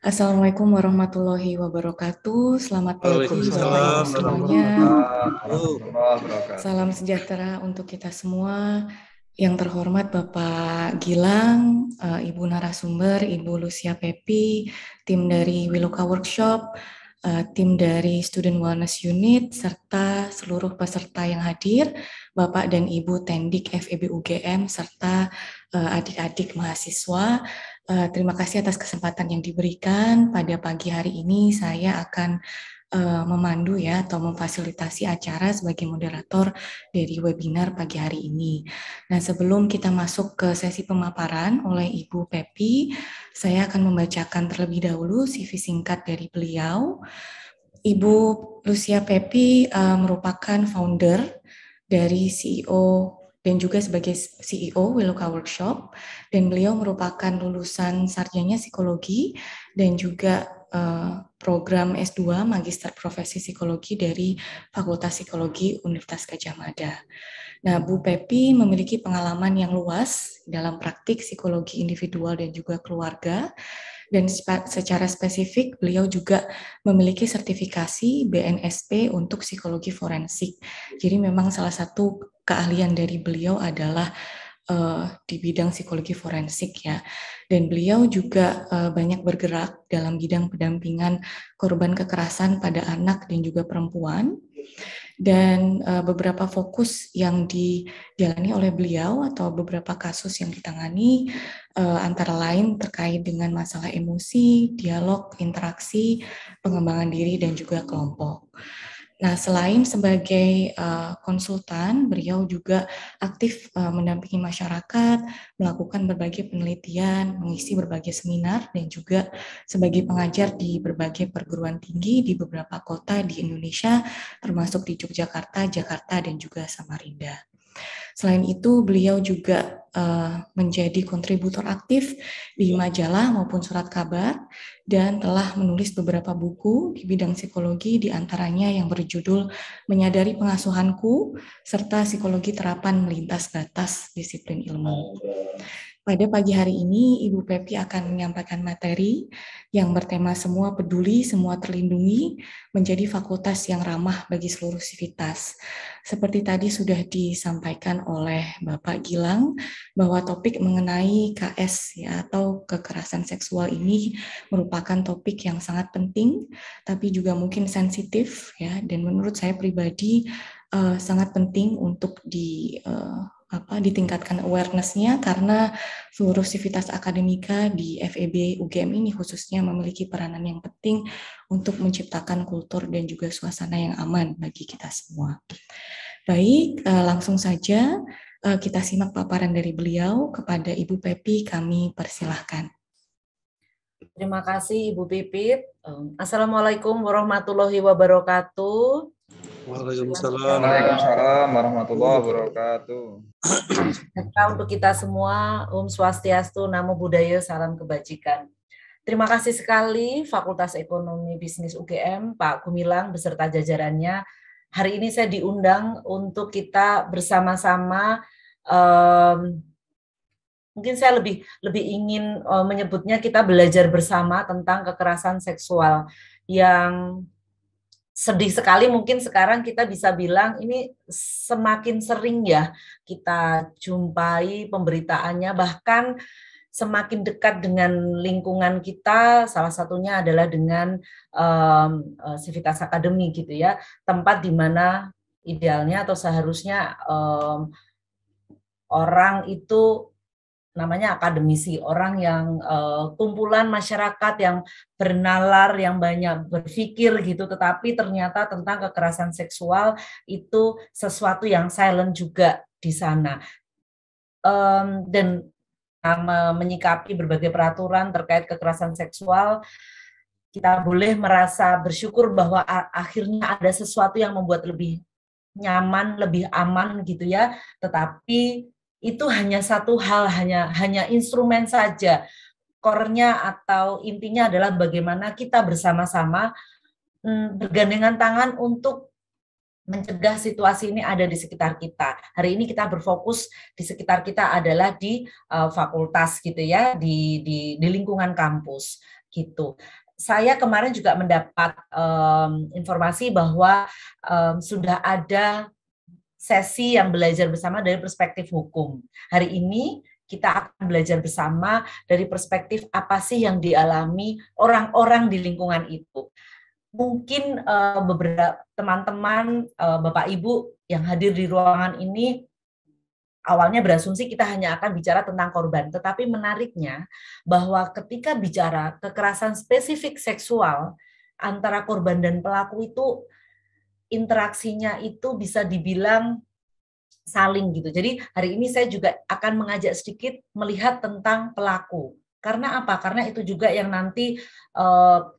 Assalamualaikum warahmatullahi wabarakatuh. Selamat pagi Bapak Ibu Waalaikumsalam semuanya. warahmatullahi Warahmatullahi wabarakatuh. Salam sejahtera untuk kita semua. Yang terhormat Bapak Gilang, Ibu narasumber, Ibu Lucia Pepi, tim dari Wiloka Workshop, tim dari Student Wellness Unit, serta seluruh peserta yang hadir, Bapak dan Ibu Tendik FEB UGM, serta adik-adik mahasiswa. Terima kasih atas kesempatan yang diberikan. Pada pagi hari ini saya akan memandu ya atau memfasilitasi acara sebagai moderator dari webinar pagi hari ini. Nah, sebelum kita masuk ke sesi pemaparan oleh Ibu Pepi, saya akan membacakan terlebih dahulu CV singkat dari beliau. Ibu Lucia Pepi merupakan founder dari CEO dan juga sebagai CEO Wiloka Workshop, dan beliau merupakan lulusan sarjana psikologi dan juga program S2 Magister Profesi Psikologi dari Fakultas Psikologi Universitas Gadjah Mada. Nah, Bu Pepi memiliki pengalaman yang luas dalam praktik psikologi individual dan juga keluarga, dan secara spesifik beliau juga memiliki sertifikasi BNSP untuk psikologi forensik. Jadi memang salah satu keahlian dari beliau adalah di bidang psikologi forensik ya. Dan beliau juga banyak bergerak dalam bidang pendampingan korban kekerasan pada anak dan juga perempuan. Dan beberapa fokus yang dijalani oleh beliau atau beberapa kasus yang ditangani antara lain terkait dengan masalah emosi, dialog, interaksi, pengembangan diri, dan juga kelompok. Nah, selain sebagai konsultan, beliau juga aktif mendampingi masyarakat, melakukan berbagai penelitian, mengisi berbagai seminar, dan juga sebagai pengajar di berbagai perguruan tinggi di beberapa kota di Indonesia, termasuk di Yogyakarta, Jakarta, dan juga Samarinda. Selain itu, beliau juga menjadi kontributor aktif di majalah maupun surat kabar dan telah menulis beberapa buku di bidang psikologi, diantaranya yang berjudul Menyadari Pengasuhanku, serta Psikologi Terapan Melintas Batas Disiplin Ilmu. Pada pagi hari ini, Ibu Pepi akan menyampaikan materi yang bertema Semua Peduli, Semua Terlindungi, menjadi fakultas yang ramah bagi seluruh sivitas. Seperti tadi sudah disampaikan oleh Bapak Gilang, bahwa topik mengenai KS ya, atau kekerasan seksual ini merupakan topik yang sangat penting, tapi juga mungkin sensitif ya, dan menurut saya pribadi sangat penting untuk ditingkatkan awareness-nya, karena seluruh sivitas akademika di FEB UGM ini khususnya memiliki peranan yang penting untuk menciptakan kultur dan juga suasana yang aman bagi kita semua. Baik, langsung saja kita simak paparan dari beliau. Kepada Ibu Pepi kami persilahkan. Terima kasih Ibu Pipit. Assalamualaikum warahmatullahi wabarakatuh. Waalaikumsalam warahmatullahi wabarakatuh. Untuk kita semua, Swastiastu, Namo Buddhaya, salam kebajikan. Terima kasih sekali Fakultas Ekonomi Bisnis UGM, Pak Gumilang beserta jajarannya. Hari ini saya diundang untuk kita bersama-sama, mungkin saya lebih ingin menyebutnya kita belajar bersama tentang kekerasan seksual yang sedih sekali. Mungkin sekarang kita bisa bilang ini semakin sering ya kita jumpai pemberitaannya, bahkan semakin dekat dengan lingkungan kita. Salah satunya adalah dengan sivitas akademi gitu ya, tempat di mana idealnya atau seharusnya orang itu namanya akademisi, orang yang kumpulan masyarakat yang bernalar, yang banyak berpikir gitu, tetapi ternyata tentang kekerasan seksual itu sesuatu yang silent juga di sana. Dan menyikapi berbagai peraturan terkait kekerasan seksual, kita boleh merasa bersyukur bahwa akhirnya ada sesuatu yang membuat lebih nyaman, lebih aman gitu ya, tetapi itu hanya satu hal, hanya instrumen saja. Core-nya atau intinya adalah bagaimana kita bersama-sama bergandengan tangan untuk mencegah situasi ini ada di sekitar kita. Hari ini kita berfokus di sekitar kita adalah di fakultas gitu ya, di lingkungan kampus. gitu. Saya kemarin juga mendapat informasi bahwa sudah ada sesi yang belajar bersama dari perspektif hukum. Hari ini kita akan belajar bersama dari perspektif apa sih yang dialami orang-orang di lingkungan itu. Mungkin beberapa teman-teman, Bapak Ibu yang hadir di ruangan ini awalnya berasumsi kita hanya akan bicara tentang korban, tetapi menariknya bahwa ketika bicara kekerasan spesifik seksual antara korban dan pelaku itu interaksinya itu bisa dibilang saling gitu. Jadi hari ini saya juga akan mengajak sedikit melihat tentang pelaku. Karena apa? Karena itu juga yang nanti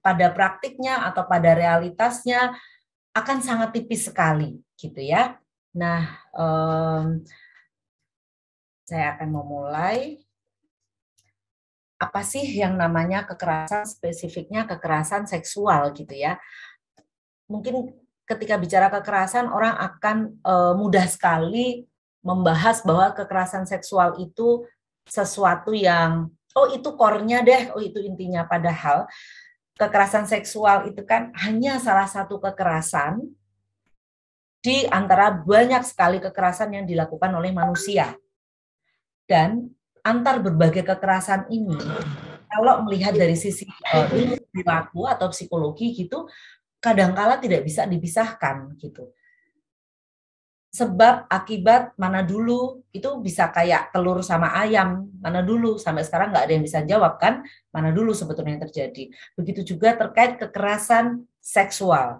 pada praktiknya atau pada realitasnya akan sangat tipis sekali gitu ya. Nah, saya akan memulai. Apa sih yang namanya kekerasan, spesifiknya kekerasan seksual gitu ya. Mungkin ketika bicara kekerasan, orang akan mudah sekali membahas bahwa kekerasan seksual itu sesuatu yang, oh itu core-nya deh, oh itu intinya. Padahal kekerasan seksual itu kan hanya salah satu kekerasan di antara banyak sekali kekerasan yang dilakukan oleh manusia. Dan antar berbagai kekerasan ini, kalau melihat dari sisi ilmu perilaku atau psikologi gitu, kadangkala tidak bisa dipisahkan gitu. Sebab akibat mana dulu itu bisa kayak telur sama ayam, mana dulu, sampai sekarang nggak ada yang bisa jawab kan, mana dulu sebetulnya yang terjadi. Begitu juga terkait kekerasan seksual.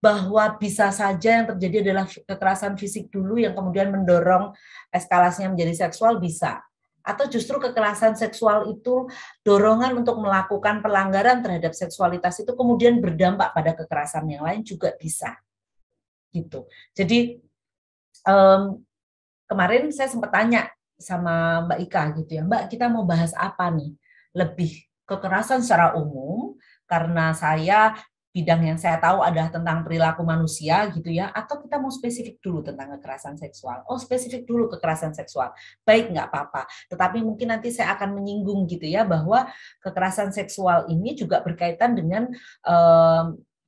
Bahwa bisa saja yang terjadi adalah kekerasan fisik dulu yang kemudian mendorong eskalasinya menjadi seksual, bisa. Atau justru kekerasan seksual itu dorongan untuk melakukan pelanggaran terhadap seksualitas itu kemudian berdampak pada kekerasan yang lain juga bisa. Gitu. Jadi kemarin saya sempat tanya sama Mbak Ika gitu ya, Mbak kita mau bahas apa nih? Lebih kekerasan secara umum, karena saya bidang yang saya tahu adalah tentang perilaku manusia gitu ya, atau kita mau spesifik dulu tentang kekerasan seksual? Oh spesifik dulu kekerasan seksual, baik nggak apa-apa. Tetapi mungkin nanti saya akan menyinggung gitu ya bahwa kekerasan seksual ini juga berkaitan dengan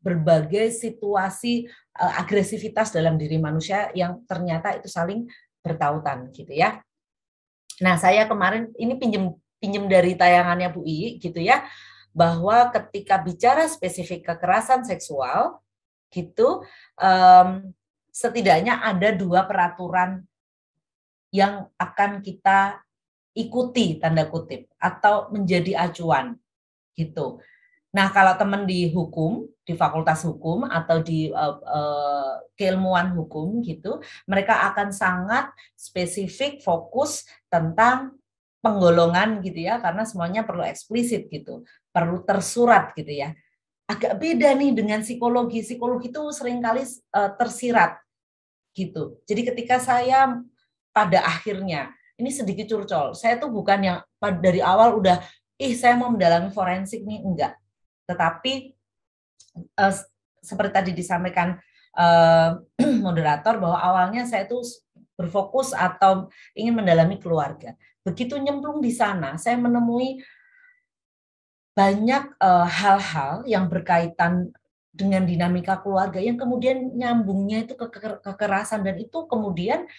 berbagai situasi agresivitas dalam diri manusia yang ternyata itu saling bertautan gitu ya. Nah saya kemarin ini pinjem dari tayangannya Bu Ii gitu ya, bahwa ketika bicara spesifik kekerasan seksual gitu, setidaknya ada 2 peraturan yang akan kita ikuti tanda kutip atau menjadi acuan gitu. Nah kalau teman di hukum, di fakultas hukum atau di keilmuan hukum gitu, mereka akan sangat spesifik fokus tentang penggolongan gitu ya, karena semuanya perlu eksplisit gitu, perlu tersurat gitu ya. Agak beda nih dengan psikologi. Psikologi itu seringkali tersirat gitu. Jadi ketika saya pada akhirnya, ini sedikit curcol, saya tuh bukan yang dari awal udah, saya mau mendalami forensik nih, enggak. Tetapi seperti tadi disampaikan moderator bahwa awalnya saya tuh berfokus atau ingin mendalami keluarga. Begitu nyemplung di sana, saya menemui banyak hal-hal yang berkaitan dengan dinamika keluarga yang kemudian nyambungnya itu ke kekerasan, dan itu kemudian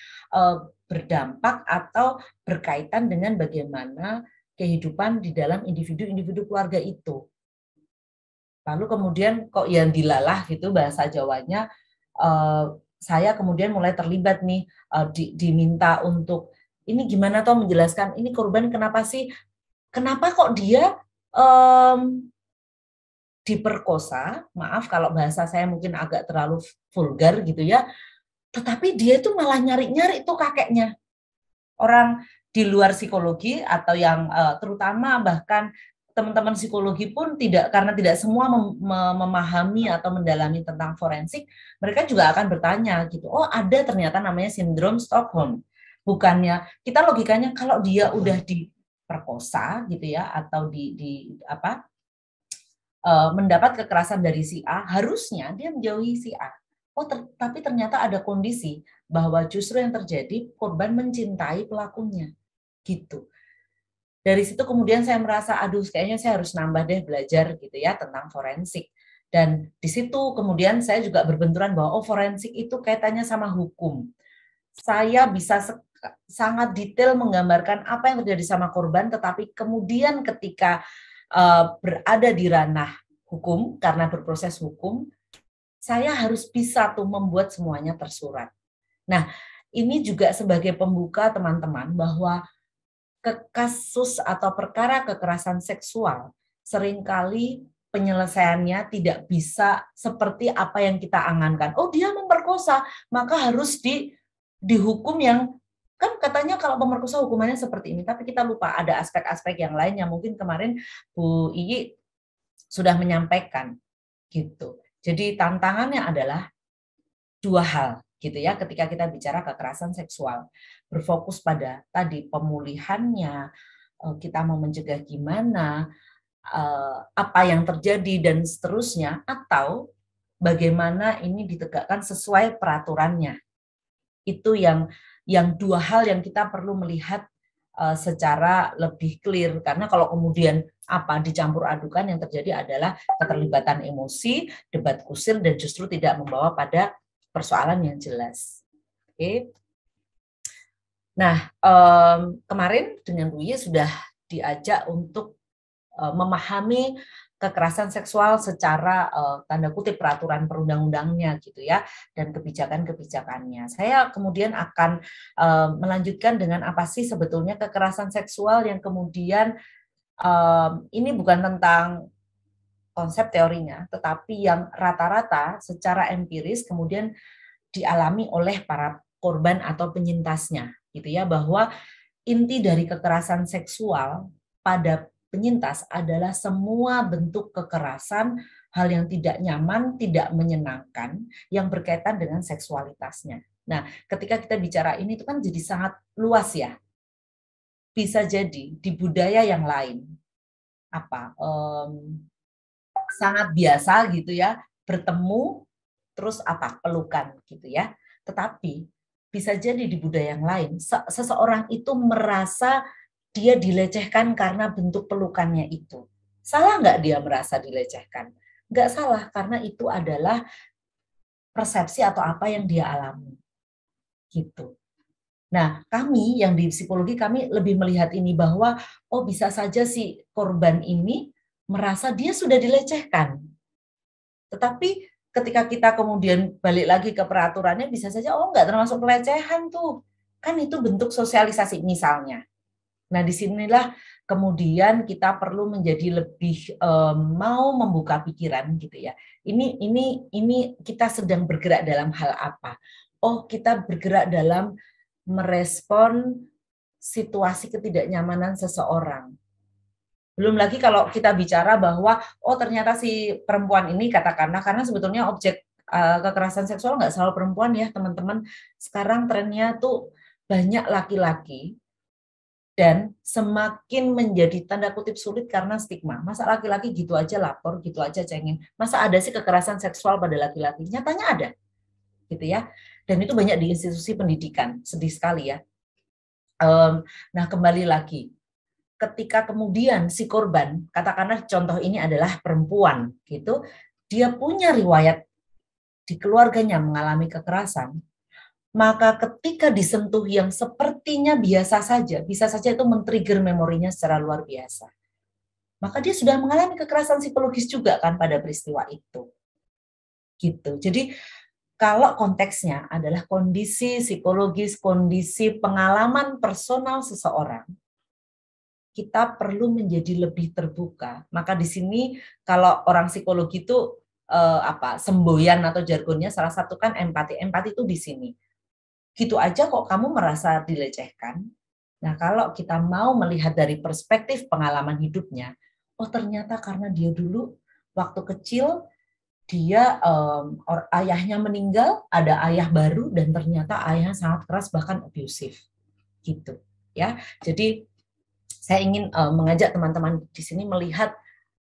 berdampak atau berkaitan dengan bagaimana kehidupan di dalam individu-individu keluarga itu. Lalu kemudian kok yang dilalah gitu bahasa Jawanya, saya kemudian mulai terlibat nih, diminta untuk ini gimana toh menjelaskan ini korban kenapa sih, kenapa kok dia diperkosa, maaf kalau bahasa saya mungkin agak terlalu vulgar gitu ya, tetapi dia itu malah nyari-nyari itu kakeknya. Orang di luar psikologi atau yang terutama bahkan teman-teman psikologi pun tidak, karena tidak semua memahami atau mendalami tentang forensik, mereka juga akan bertanya gitu, oh ada ternyata namanya sindrom Stockholm. Bukannya kita logikanya kalau dia udah diperkosa gitu ya, atau mendapat kekerasan dari si A, harusnya dia menjauhi si A. Tapi ternyata ada kondisi bahwa justru yang terjadi korban mencintai pelakunya gitu. dari situ kemudian saya merasa, aduh kayaknya saya harus nambah deh belajar gitu ya tentang forensik. Dan di situ kemudian saya juga berbenturan bahwa forensik itu kaitannya sama hukum. Saya bisa sangat detail menggambarkan apa yang terjadi sama korban, tetapi kemudian ketika berada di ranah hukum, karena berproses hukum, saya harus bisa tuh membuat semuanya tersurat. Nah, ini juga sebagai pembuka teman-teman bahwa kasus atau perkara kekerasan seksual seringkali penyelesaiannya tidak bisa seperti apa yang kita angankan. Oh, dia memperkosa, maka harus dihukum yang, kan katanya kalau pemerkosa hukumannya seperti ini, tapi kita lupa ada aspek-aspek yang lain yang mungkin kemarin Bu Iyi sudah menyampaikan gitu. Jadi tantangannya adalah dua hal gitu ya ketika kita bicara kekerasan seksual. Berfokus pada tadi pemulihannya, kita mau mencegah gimana, apa yang terjadi dan seterusnya, atau bagaimana ini ditegakkan sesuai peraturannya. Itu yang dua hal yang kita perlu melihat secara lebih clear, karena kalau kemudian dicampur adukan yang terjadi adalah keterlibatan emosi, debat kusir, dan justru tidak membawa pada persoalan yang jelas. Oke. Nah, kemarin dengan Bu Ye sudah diajak untuk memahami kekerasan seksual secara tanda kutip peraturan perundang-undangnya gitu ya, dan kebijakan-kebijakannya. Saya kemudian akan melanjutkan dengan apa sih sebetulnya kekerasan seksual yang kemudian ini bukan tentang konsep teorinya, tetapi yang rata-rata secara empiris kemudian dialami oleh para korban atau penyintasnya gitu ya, bahwa inti dari kekerasan seksual pada penyintas adalah semua bentuk kekerasan, hal yang tidak nyaman, tidak menyenangkan, yang berkaitan dengan seksualitasnya. Nah, ketika kita bicara ini itu kan jadi sangat luas ya. Bisa jadi di budaya yang lain, sangat biasa gitu ya, bertemu, terus pelukan gitu ya. Tetapi bisa jadi di budaya yang lain, seseorang itu merasa dia dilecehkan karena bentuk pelukannya itu. Salah nggak dia merasa dilecehkan? Nggak salah, karena itu adalah persepsi atau apa yang dia alami. Gitu. Nah, kami yang di psikologi, kami lebih melihat ini bahwa, bisa saja si korban ini merasa dia sudah dilecehkan. Tetapi ketika kita kemudian balik lagi ke peraturannya, bisa saja, nggak termasuk pelecehan tuh. Kan itu bentuk sosialisasi misalnya. Nah, disinilah kemudian kita perlu menjadi lebih mau membuka pikiran gitu ya. Ini kita sedang bergerak dalam hal apa? Kita bergerak dalam merespon situasi ketidaknyamanan seseorang. Belum lagi kalau kita bicara bahwa ternyata si perempuan ini katakanlah, karena sebetulnya objek kekerasan seksual nggak selalu perempuan ya teman-teman. Sekarang trennya tuh banyak laki-laki. Dan semakin menjadi tanda kutip sulit karena stigma. Masa laki-laki gitu aja lapor, gitu aja cengeng. Masa ada sih kekerasan seksual pada laki-laki? Nyatanya ada. Gitu ya. Dan itu banyak di institusi pendidikan. Sedih sekali ya. Nah, kembali lagi. Ketika kemudian si korban, katakanlah contoh ini adalah perempuan, gitu, dia punya riwayat di keluarganya mengalami kekerasan, maka ketika disentuh yang sepertinya biasa saja, bisa saja itu men-trigger memorinya secara luar biasa. Maka dia sudah mengalami kekerasan psikologis juga kan pada peristiwa itu. Gitu. Jadi kalau konteksnya adalah kondisi psikologis, kondisi pengalaman personal seseorang, kita perlu menjadi lebih terbuka. Maka di sini kalau orang psikologi itu semboyan atau jargonnya salah satu kan empati. Empati itu di sini. Gitu aja kok kamu merasa dilecehkan. Nah, kalau kita mau melihat dari perspektif pengalaman hidupnya, ternyata karena dia dulu waktu kecil dia ayahnya meninggal, ada ayah baru dan ternyata ayahnya sangat keras bahkan abusif. Gitu, ya. Jadi saya ingin mengajak teman-teman di sini melihat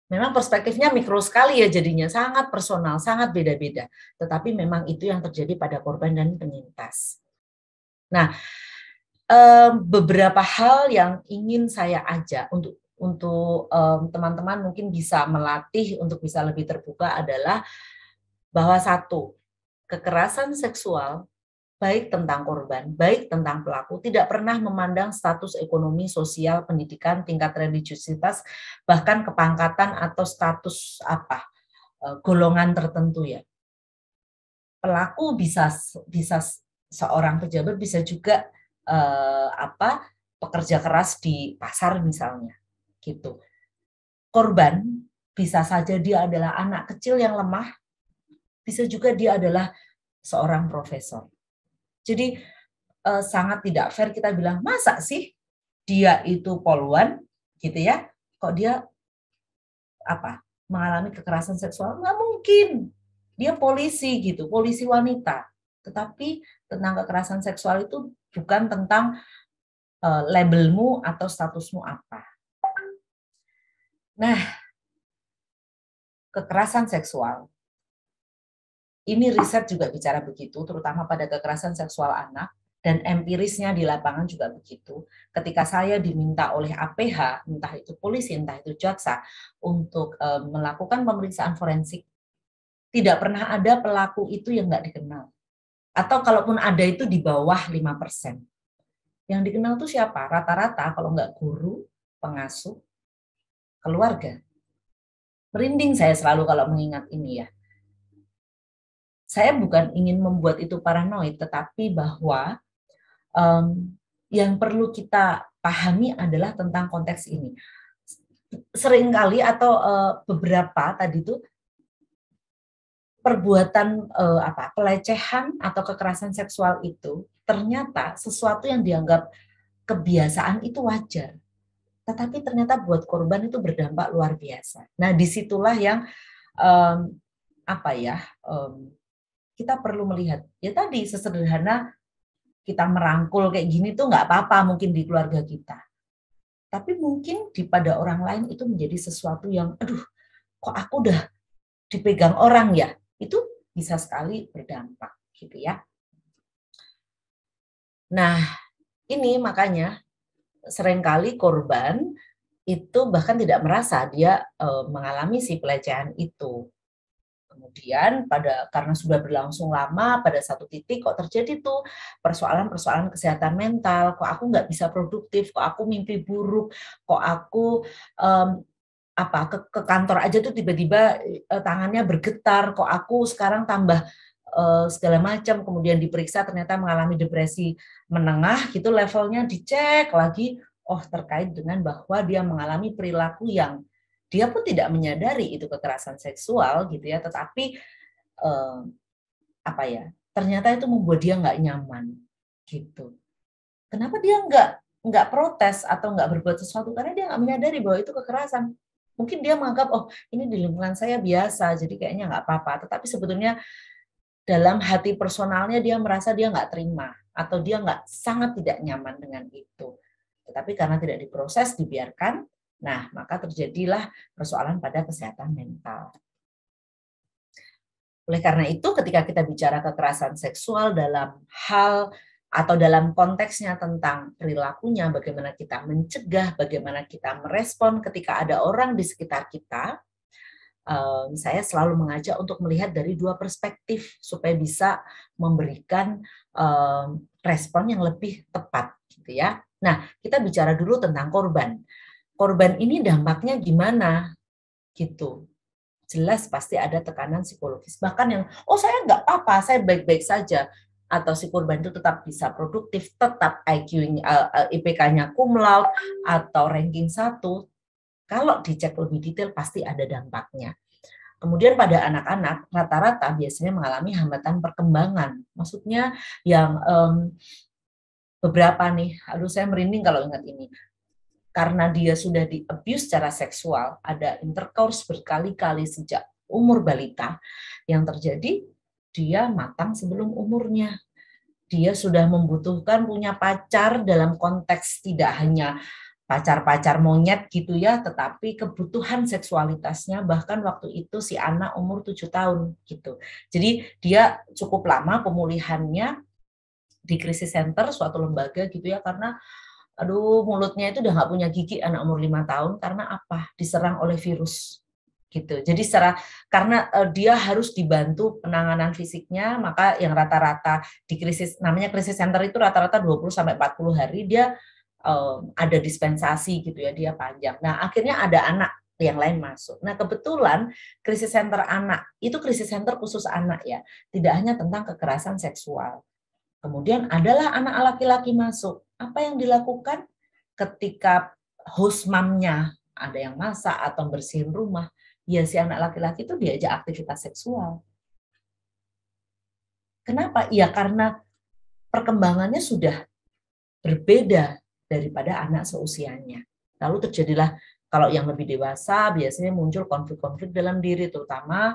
memang perspektifnya mikro sekali ya jadinya, sangat personal, sangat beda-beda. Tetapi memang itu yang terjadi pada korban dan penyintas. Nah, beberapa hal yang ingin saya ajak untuk teman-teman mungkin bisa melatih untuk bisa lebih terbuka adalah bahwa satu, kekerasan seksual baik tentang korban, baik tentang pelaku, tidak pernah memandang status ekonomi, sosial, pendidikan, tingkat religiusitas, bahkan kepangkatan atau status golongan tertentu ya. Pelaku bisa seorang pejabat, bisa juga pekerja keras di pasar misalnya, gitu. Korban bisa saja dia adalah anak kecil yang lemah, bisa juga dia adalah seorang profesor. Jadi sangat tidak fair kita bilang, masa sih dia itu poluan gitu ya, kok dia mengalami kekerasan seksual? Nggak mungkin. Dia polisi gitu, polisi wanita. Tetapi tentang kekerasan seksual itu bukan tentang labelmu atau statusmu apa. Nah, kekerasan seksual ini riset juga bicara begitu, terutama pada kekerasan seksual anak, dan empirisnya di lapangan juga begitu. Ketika saya diminta oleh APH, entah itu polisi, entah itu jaksa, untuk melakukan pemeriksaan forensik, tidak pernah ada pelaku itu yang nggak dikenal. Atau kalaupun ada itu di bawah 5%. Yang dikenal itu siapa? Rata-rata kalau nggak guru, pengasuh, keluarga. Merinding saya selalu kalau mengingat ini ya. Saya bukan ingin membuat itu paranoid, tetapi bahwa yang perlu kita pahami adalah tentang konteks ini. Seringkali atau beberapa tadi itu perbuatan pelecehan atau kekerasan seksual itu ternyata sesuatu yang dianggap kebiasaan itu wajar. Tetapi ternyata buat korban itu berdampak luar biasa. Nah, disitulah yang kita perlu melihat. Ya tadi sesederhana kita merangkul kayak gini tuh nggak apa-apa mungkin di keluarga kita. Tapi mungkin pada orang lain itu menjadi sesuatu yang, aduh, kok aku udah dipegang orang ya? Itu bisa sekali berdampak, gitu ya. Nah, ini makanya seringkali korban itu bahkan tidak merasa dia mengalami si pelecehan itu. Kemudian karena sudah berlangsung lama, pada satu titik kok terjadi tuh persoalan-persoalan kesehatan mental, kok aku nggak bisa produktif, kok aku mimpi buruk, kok aku ke kantor aja tuh tiba-tiba tangannya bergetar, kok aku sekarang tambah segala macam, kemudian diperiksa ternyata mengalami depresi menengah, gitu levelnya dicek lagi, terkait dengan bahwa dia mengalami perilaku yang dia pun tidak menyadari itu kekerasan seksual gitu ya, tetapi ternyata itu membuat dia nggak nyaman gitu. Kenapa dia nggak protes atau nggak berbuat sesuatu? Karena dia nggak menyadari bahwa itu kekerasan. Mungkin dia menganggap ini di lingkungan saya biasa, jadi kayaknya nggak apa-apa. Tetapi sebetulnya dalam hati personalnya dia merasa dia nggak terima atau dia sangat tidak nyaman dengan itu. Tetapi karena tidak diproses, dibiarkan. Nah, maka terjadilah persoalan pada kesehatan mental. Oleh karena itu, ketika kita bicara kekerasan seksual dalam hal atau dalam konteksnya tentang perilakunya, bagaimana kita mencegah, bagaimana kita merespon ketika ada orang di sekitar kita, saya selalu mengajak untuk melihat dari dua perspektif supaya bisa memberikan respon yang lebih tepat, gitu ya. Nah, kita bicara dulu tentang korban. Korban ini dampaknya gimana gitu. Jelas pasti ada tekanan psikologis. Bahkan yang, saya nggak apa-apa, saya baik-baik saja. Atau si korban itu tetap bisa produktif, tetap IPK-nya cum laude, atau ranking 1. Kalau dicek lebih detail pasti ada dampaknya. Kemudian pada anak-anak, rata-rata biasanya mengalami hambatan perkembangan. Maksudnya yang beberapa nih, saya merinding kalau ingat ini. Karena dia sudah di-abuse secara seksual, ada intercourse berkali-kali sejak umur balita, yang terjadi dia matang sebelum umurnya. Dia sudah membutuhkan punya pacar dalam konteks tidak hanya pacar-pacar monyet gitu ya, tetapi kebutuhan seksualitasnya bahkan waktu itu si anak umur 7 tahun gitu. Jadi dia cukup lama pemulihannya di krisis center suatu lembaga gitu ya, karena aduh mulutnya itu udah nggak punya gigi anak umur 5 tahun karena apa? Diserang oleh virus gitu. Jadi karena dia harus dibantu penanganan fisiknya, maka yang rata-rata di krisis, namanya krisis center itu rata-rata 20 sampai 40 hari dia ada dispensasi gitu ya, dia panjang. Nah, akhirnya ada anak yang lain masuk. Nah, kebetulan krisis center anak itu krisis center khusus anak ya, tidak hanya tentang kekerasan seksual. Kemudian adalah anak laki-laki masuk. Apa yang dilakukan ketika host mamnya ada yang masak atau bersihin rumah, ya si anak laki-laki itu diajak aktivitas seksual. Kenapa? Ya karena perkembangannya sudah berbeda daripada anak seusianya. Lalu terjadilah, kalau yang lebih dewasa biasanya muncul konflik-konflik dalam diri, terutama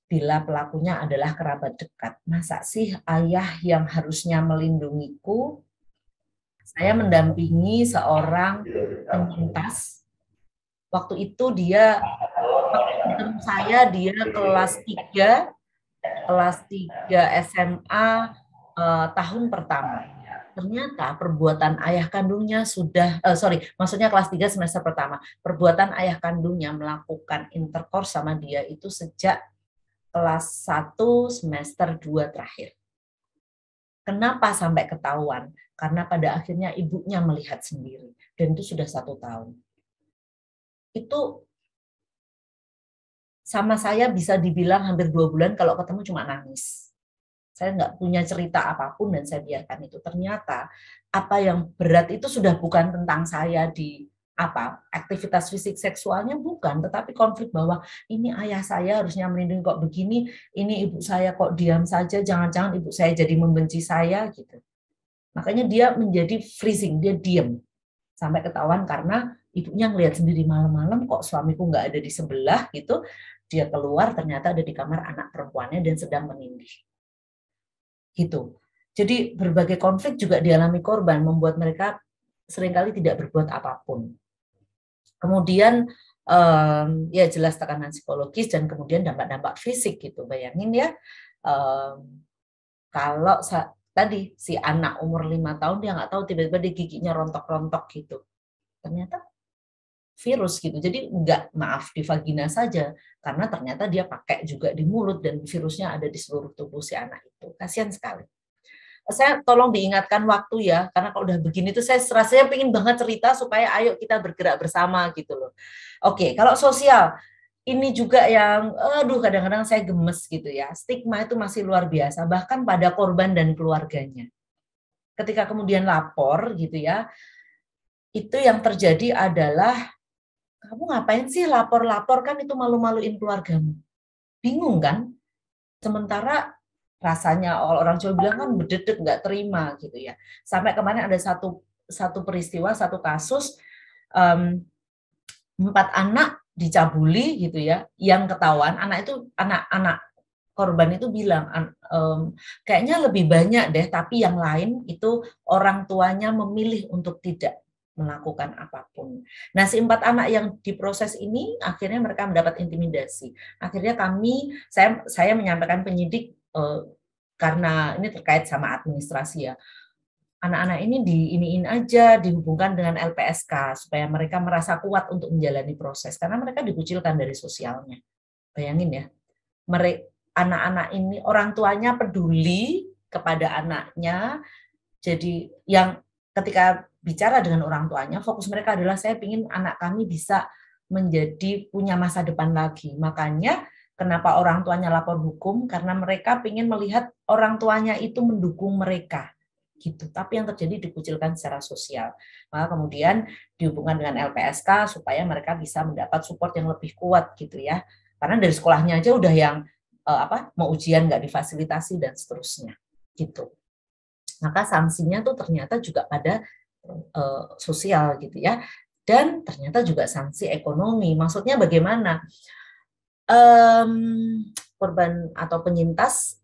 bila pelakunya adalah kerabat dekat. Masa sih ayah yang harusnya melindungiku? Saya mendampingi seorang penyintas. Waktu itu dia kelas 3 SMA tahun pertama. Ternyata perbuatan ayah kandungnya maksudnya kelas 3 semester pertama. Perbuatan ayah kandungnya melakukan intercourse sama dia itu sejak kelas 1 semester 2 terakhir. Kenapa sampai ketahuan? Karena pada akhirnya ibunya melihat sendiri. Dan itu sudah 1 tahun. Itu sama saya bisa dibilang hampir 2 bulan, kalau ketemu cuma nangis. Saya nggak punya cerita apapun dan saya biarkan itu. Ternyata apa yang berat itu sudah bukan tentang saya di aktivitas fisik seksualnya, bukan, tetapi konflik bahwa ini ayah saya harusnya melindungi kok begini, ini ibu saya kok diam saja, jangan-jangan ibu saya jadi membenci saya gitu. Makanya dia menjadi freezing, dia diam sampai ketahuan karena ibunya ngelihat sendiri malam-malam kok suamiku nggak ada di sebelah gitu. Dia keluar ternyata ada di kamar anak perempuannya dan sedang menindih. Gitu. Jadi berbagai konflik juga dialami korban, membuat mereka seringkali tidak berbuat apapun. Kemudian ya jelas tekanan psikologis dan kemudian dampak-dampak fisik gitu. Bayangin ya, kalau tadi si anak umur 5 tahun dia nggak tahu tiba-tiba di giginya rontok-rontok gitu. Ternyata virus gitu. Jadi di vagina saja, karena ternyata dia pakai juga di mulut dan virusnya ada di seluruh tubuh si anak itu. Kasihan sekali. Saya tolong diingatkan waktu ya, karena kalau udah begini tuh saya rasanya pengen banget cerita supaya ayo kita bergerak bersama gitu loh. Oke, kalau sosial ini juga yang kadang-kadang saya gemes gitu ya. Stigma itu masih luar biasa bahkan pada korban dan keluarganya. Ketika kemudian lapor gitu ya, itu yang terjadi adalah kamu ngapain sih lapor-lapor, kan itu malu-maluin keluargamu. Bingung kan? Sementara rasanya orang Jawa bilang kan bededek nggak terima gitu ya. Sampai kemarin ada satu peristiwa, satu kasus 4 anak dicabuli gitu ya, yang ketahuan anak korban itu bilang kayaknya lebih banyak deh, tapi yang lain itu orang tuanya memilih untuk tidak melakukan apapun. Nah, si 4 anak yang diproses ini akhirnya mereka mendapat intimidasi. Akhirnya saya menyampaikan penyidik karena ini terkait sama administrasi ya. Anak-anak ini diiniin aja, dihubungkan dengan LPSK supaya mereka merasa kuat untuk menjalani proses karena mereka dikucilkan dari sosialnya. Bayangin ya. Anak-anak ini orang tuanya peduli kepada anaknya. Jadi yang ketika bicara dengan orang tuanya, fokus mereka adalah saya ingin anak kami bisa menjadi punya masa depan lagi. Makanya kenapa orang tuanya lapor hukum, karena mereka ingin melihat orang tuanya itu mendukung mereka. Gitu. Tapi yang terjadi dikucilkan secara sosial. Maka kemudian dihubungkan dengan LPSK supaya mereka bisa mendapat support yang lebih kuat gitu ya. Karena dari sekolahnya aja udah yang mau ujian nggak difasilitasi dan seterusnya. Gitu. Maka sanksinya tuh ternyata juga pada sosial gitu ya, dan ternyata juga sanksi ekonomi. Maksudnya bagaimana? Korban atau penyintas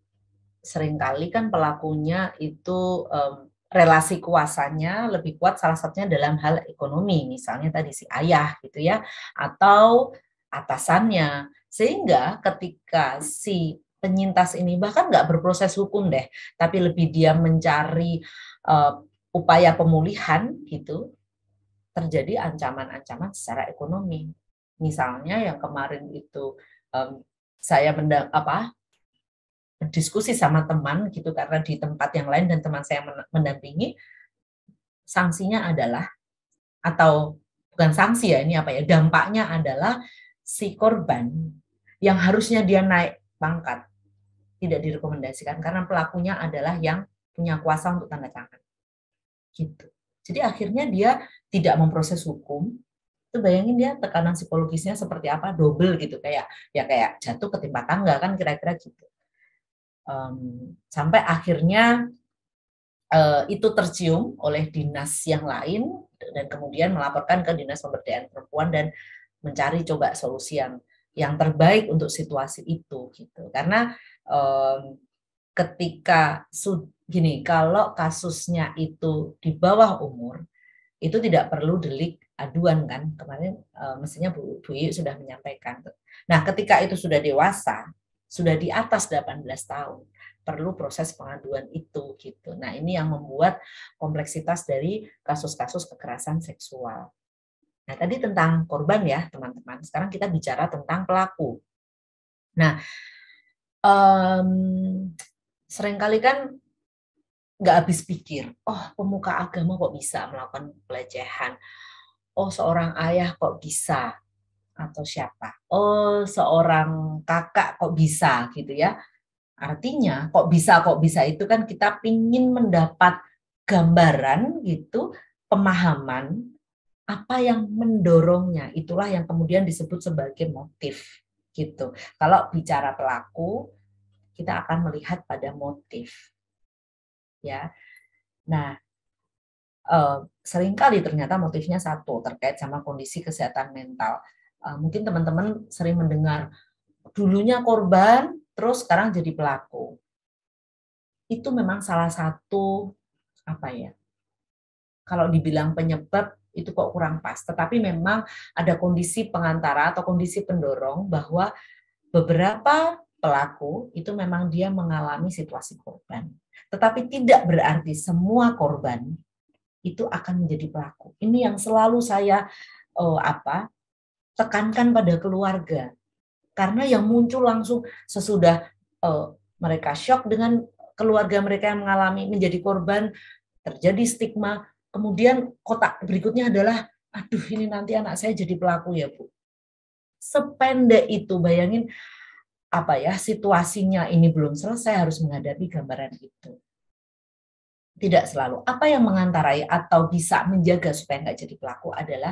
seringkali kan pelakunya itu relasi kuasanya lebih kuat, salah satunya dalam hal ekonomi, misalnya tadi si ayah gitu ya, atau atasannya. Sehingga ketika si penyintas ini bahkan nggak berproses hukum deh, tapi lebih dia mencari upaya pemulihan gitu, terjadi ancaman-ancaman secara ekonomi. Misalnya yang kemarin itu saya diskusi sama teman gitu karena di tempat yang lain dan teman saya mendampingi, sanksinya adalah, atau bukan sanksi ya, ini apa ya, dampaknya adalah si korban yang harusnya dia naik pangkat tidak direkomendasikan karena pelakunya adalah yang punya kuasa untuk tanda tangan gitu. Jadi akhirnya dia tidak memproses hukum. Itu bayangin dia tekanan psikologisnya seperti apa, double gitu, kayak jatuh ketimpa tangga kan, kira-kira gitu. Sampai akhirnya itu tercium oleh dinas yang lain dan kemudian melaporkan ke Dinas Pemberdayaan Perempuan dan mencari coba solusi yang terbaik untuk situasi itu gitu. Karena ketika gini, kalau kasusnya itu di bawah umur itu tidak perlu delik aduan kan, kemarin mestinya Bu Yu sudah menyampaikan. Nah, ketika itu sudah dewasa, sudah di atas 18 tahun, perlu proses pengaduan itu gitu. Nah, ini yang membuat kompleksitas dari kasus-kasus kekerasan seksual. Nah, tadi tentang korban ya, teman-teman. Sekarang kita bicara tentang pelaku. Nah, seringkali kan nggak habis pikir, oh pemuka agama kok bisa melakukan pelecehan, oh seorang ayah kok bisa, atau siapa, oh seorang kakak kok bisa gitu ya. Artinya kok bisa itu kan kita pingin mendapat gambaran gitu, pemahaman apa yang mendorongnya, itulah yang kemudian disebut sebagai motif gitu. Kalau bicara pelaku, kita akan melihat pada motif. Ya, nah seringkali ternyata motifnya satu, terkait sama kondisi kesehatan mental. Mungkin teman-teman sering mendengar dulunya korban, terus sekarang jadi pelaku. Itu memang salah satu apa ya? Kalau dibilang penyebab itu kok kurang pas. Tetapi memang ada kondisi pengantara atau kondisi pendorong bahwa beberapa pelaku itu memang dia mengalami situasi korban. Tetapi tidak berarti semua korban itu akan menjadi pelaku. Ini yang selalu saya tekankan pada keluarga. Karena yang muncul langsung sesudah mereka shock dengan keluarga mereka yang mengalami menjadi korban, terjadi stigma, kemudian kotak berikutnya adalah, aduh ini nanti anak saya jadi pelaku ya Bu. Sependek itu, bayangin situasinya ini belum selesai harus menghadapi gambaran itu. Tidak selalu. Apa yang mengantarai atau bisa menjaga supaya nggak jadi pelaku adalah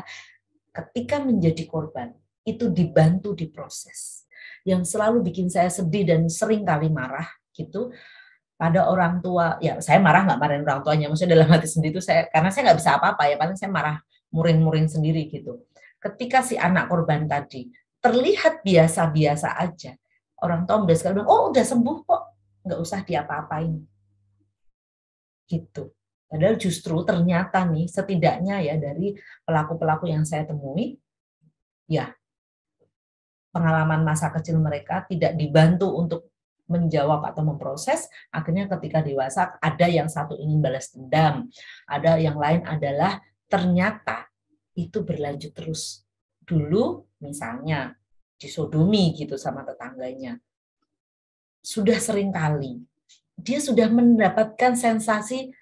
ketika menjadi korban, itu dibantu diproses. Yang selalu bikin saya sedih dan sering kali marah gitu pada orang tua. Ya saya marah nggak marahin orang tuanya, maksudnya dalam hati sendiri itu karena saya nggak bisa apa-apa ya, paling saya marah muring-muring sendiri gitu. Ketika si anak korban tadi terlihat biasa-biasa aja, orang tua udah sekali bilang, oh udah sembuh kok, nggak usah diapa-apain. Gitu. Padahal justru ternyata nih, setidaknya ya dari pelaku-pelaku yang saya temui, ya pengalaman masa kecil mereka tidak dibantu untuk menjawab atau memproses, akhirnya ketika dewasa ada yang satu ingin balas dendam, ada yang lain adalah ternyata itu berlanjut terus. Dulu misalnya disodomi gitu sama tetangganya, sudah sering kali dia sudah mendapatkan sensasi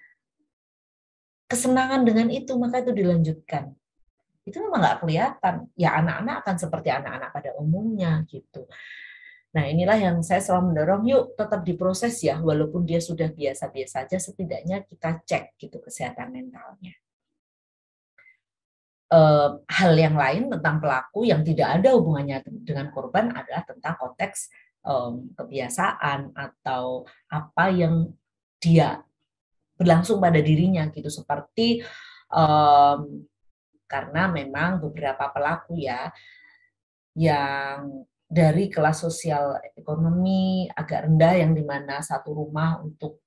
kesenangan dengan itu, maka itu dilanjutkan. Itu memang nggak kelihatan. Ya anak-anak akan seperti anak-anak pada umumnya gitu. Nah inilah yang saya selalu mendorong, yuk tetap diproses ya, walaupun dia sudah biasa-biasa aja, setidaknya kita cek gitu kesehatan mentalnya. Hal yang lain tentang pelaku yang tidak ada hubungannya dengan korban adalah tentang konteks kebiasaan atau apa yang dia berlangsung pada dirinya gitu, seperti karena memang beberapa pelaku ya yang dari kelas sosial ekonomi agak rendah, yang dimana satu rumah untuk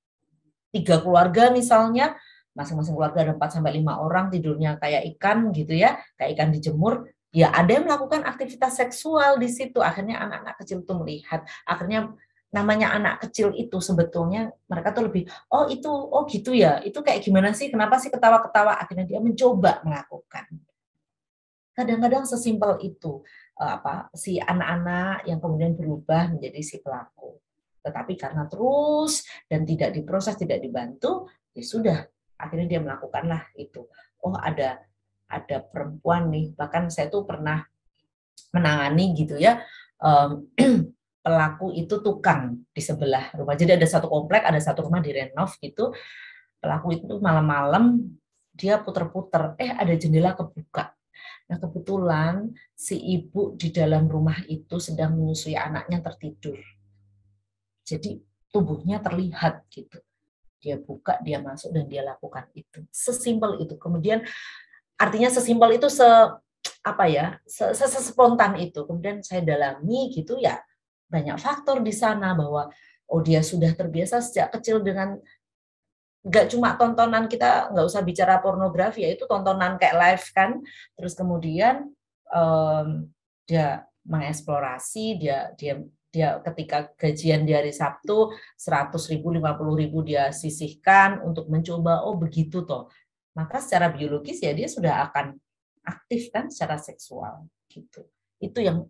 3 keluarga misalnya, masing-masing keluarga ada 4-5 orang, tidurnya kayak ikan gitu ya, kayak ikan dijemur. Ya ada yang melakukan aktivitas seksual di situ, akhirnya anak-anak kecil itu melihat, akhirnya namanya anak kecil itu sebetulnya mereka tuh lebih, oh itu, oh gitu ya, itu kayak gimana sih, kenapa sih ketawa-ketawa, akhirnya dia mencoba melakukan. Kadang-kadang sesimpel itu si anak-anak yang kemudian berubah menjadi si pelaku. Tetapi karena terus dan tidak diproses, tidak dibantu, ya sudah, akhirnya dia melakukanlah itu. Oh ada perempuan nih, bahkan saya tuh pernah menangani gitu ya, pelaku itu tukang di sebelah rumah. Jadi ada satu komplek, ada satu rumah direnov gitu. Pelaku itu malam-malam dia puter-puter, ada jendela kebuka. Nah kebetulan si ibu di dalam rumah itu sedang menyusui anaknya tertidur. Jadi tubuhnya terlihat gitu. Dia buka, dia masuk dan dia lakukan itu. Sesimpel itu. Kemudian artinya sesimpel itu sespontan itu. Kemudian saya dalami gitu ya, banyak faktor di sana bahwa dia sudah terbiasa sejak kecil dengan nggak cuma tontonan, kita nggak usah bicara pornografi ya, itu tontonan kayak live kan. Terus kemudian dia mengeksplorasi, dia ketika gajian di hari Sabtu 100.000, 50.000 dia sisihkan untuk mencoba, oh begitu toh. Maka secara biologis ya dia sudah akan aktif kan secara seksual gitu. Itu yang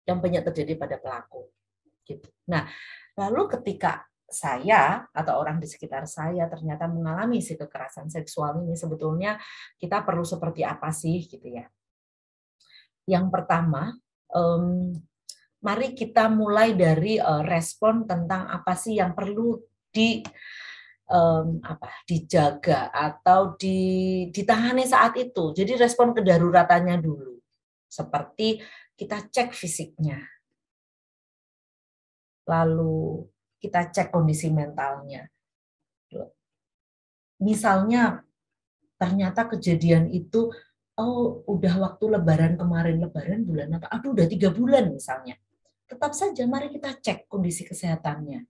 banyak terjadi pada pelaku gitu. Nah, lalu ketika saya atau orang di sekitar saya ternyata mengalami si kekerasan seksual ini, sebetulnya kita perlu seperti apa sih gitu ya. Yang pertama, mari kita mulai dari respon tentang apa sih yang perlu dijaga atau ditangani saat itu. Jadi respon kedaruratannya dulu. Seperti kita cek fisiknya. Lalu kita cek kondisi mentalnya. Misalnya ternyata kejadian itu, udah waktu lebaran kemarin, lebaran bulan apa? Aduh, udah 3 bulan misalnya. Tetap saja mari kita cek kondisi kesehatannya.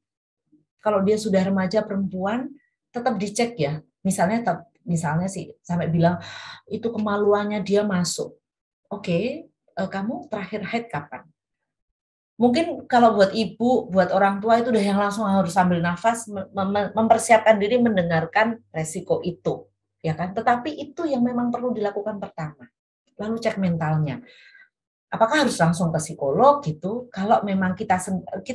Kalau dia sudah remaja perempuan, tetap dicek ya. Misalnya sih sampai bilang itu kemaluannya dia masuk. Oke, kamu terakhir haid kapan? Mungkin kalau buat ibu, buat orang tua itu udah yang langsung harus sambil nafas, mempersiapkan diri mendengarkan resiko itu, ya kan? Tetapi itu yang memang perlu dilakukan pertama. Lalu cek mentalnya. Apakah harus langsung ke psikolog gitu? Kalau memang kita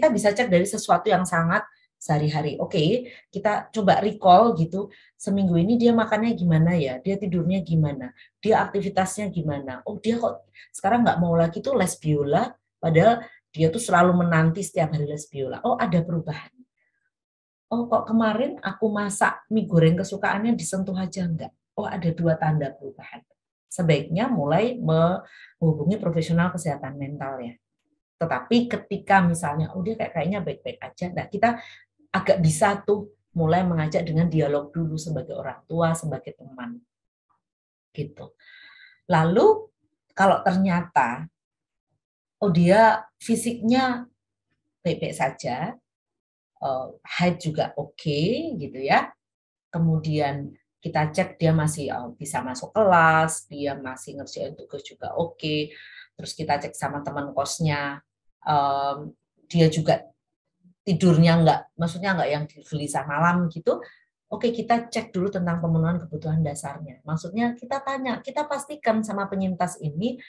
bisa cek dari sesuatu yang sangat sehari-hari. Oke, kita coba recall gitu. Seminggu ini dia makannya gimana ya? Dia tidurnya gimana? Dia aktivitasnya gimana? Oh, dia kok sekarang nggak mau lagi tuh les biola, padahal dia tuh selalu menanti setiap hari les biola. Oh, ada perubahan. Oh, kok kemarin aku masak mie goreng kesukaannya disentuh aja enggak? Oh, ada 2 tanda perubahan. Sebaiknya mulai menghubungi profesional kesehatan mental ya. Tetapi ketika misalnya, dia kayaknya baik-baik aja, nah kita agak bisa tuh mulai mengajak dengan dialog dulu sebagai orang tua, sebagai teman. Gitu. Lalu kalau ternyata dia fisiknya baik-baik saja, haid juga oke, gitu ya. Kemudian kita cek dia masih bisa masuk kelas, dia masih ngerjain tugas juga oke. Terus kita cek sama teman kosnya, dia juga tidurnya nggak yang gelisah malam gitu. Oke, kita cek dulu tentang pemenuhan kebutuhan dasarnya. Maksudnya kita tanya, kita pastikan sama penyintas ini,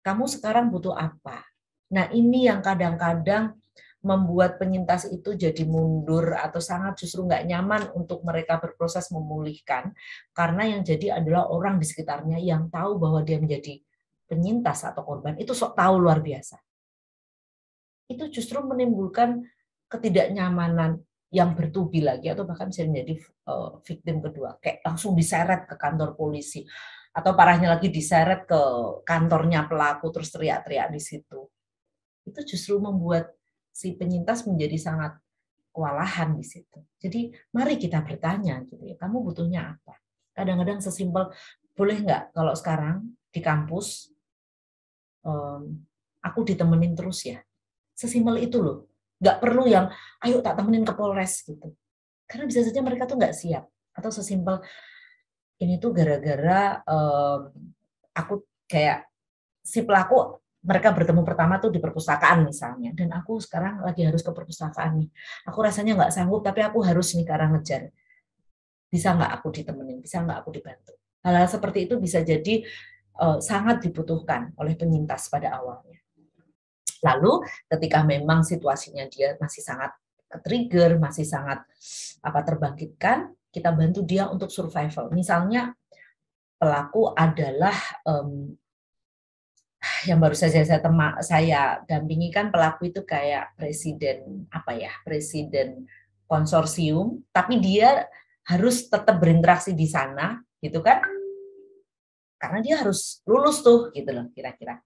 kamu sekarang butuh apa? Nah, ini yang kadang-kadang membuat penyintas itu jadi mundur atau sangat justru nggak nyaman untuk mereka berproses memulihkan, karena yang jadi adalah orang di sekitarnya yang tahu bahwa dia menjadi penyintas atau korban, itu sok tahu luar biasa. Itu justru menimbulkan ketidaknyamanan yang bertubi lagi atau bahkan bisa menjadi victim kedua, kayak langsung diseret ke kantor polisi atau parahnya lagi diseret ke kantornya pelaku terus teriak-teriak di situ. Itu justru membuat si penyintas menjadi sangat kewalahan di situ. Jadi mari kita bertanya gitu ya, kamu butuhnya apa? Kadang-kadang sesimpel, boleh nggak kalau sekarang di kampus aku ditemenin terus ya? Sesimpel itu loh. Nggak perlu yang, ayo tak temenin ke Polres gitu. Karena bisa saja mereka tuh nggak siap. Atau sesimpel, ini tuh gara-gara aku kayak si pelaku mereka bertemu pertama tuh di perpustakaan misalnya, dan aku sekarang lagi harus ke perpustakaan nih. Aku rasanya nggak sanggup, tapi aku harus nih karena ngejar. Bisa nggak aku ditemenin? Bisa nggak aku dibantu? Hal-hal seperti itu bisa jadi sangat dibutuhkan oleh penyintas pada awalnya. Lalu ketika memang situasinya dia masih sangat trigger, masih sangat terbangkitkan, kita bantu dia untuk survival. Misalnya pelaku adalah yang baru saja saya dampingi kan pelaku itu kayak presiden konsorsium, tapi dia harus tetap berinteraksi di sana, gitu kan? Karena dia harus lulus tuh, gitu loh kira-kira.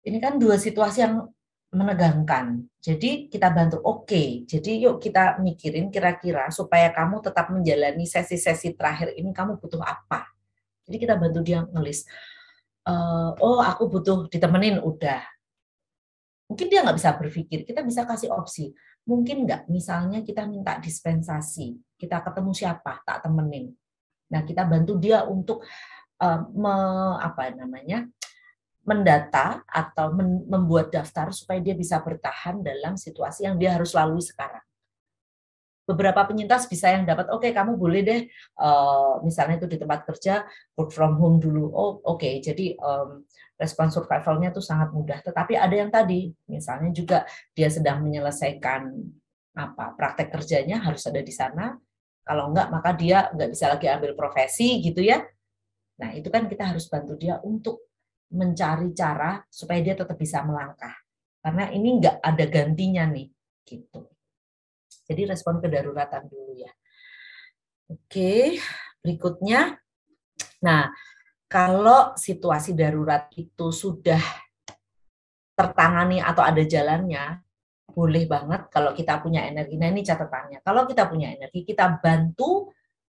Ini kan dua situasi yang menegangkan. Jadi kita bantu, oke. Jadi yuk kita mikirin kira-kira supaya kamu tetap menjalani sesi-sesi terakhir ini kamu butuh apa. Jadi kita bantu dia ngelis. Oh aku butuh ditemenin, udah. Mungkin dia nggak bisa berpikir, kita bisa kasih opsi. Mungkin nggak, misalnya kita minta dispensasi, kita ketemu siapa, tak temenin. Nah kita bantu dia untuk mendata atau membuat daftar supaya dia bisa bertahan dalam situasi yang dia harus lalui sekarang. Beberapa penyintas bisa yang dapat, oke, kamu boleh deh, misalnya itu di tempat kerja, work from home dulu. Oh, oke, jadi respon survivalnya itu sangat mudah. Tetapi ada yang tadi, misalnya juga dia sedang menyelesaikan praktek kerjanya harus ada di sana. Kalau enggak, maka dia enggak bisa lagi ambil profesi gitu ya. Nah, itu kan kita harus bantu dia untuk mencari cara supaya dia tetap bisa melangkah. Karena ini enggak ada gantinya nih, gitu. Jadi respon kedaruratan dulu ya. Oke, berikutnya. Nah, kalau situasi darurat itu sudah tertangani atau ada jalannya, boleh banget kalau kita punya energi. Nah, ini catatannya. Kalau kita punya energi, kita bantu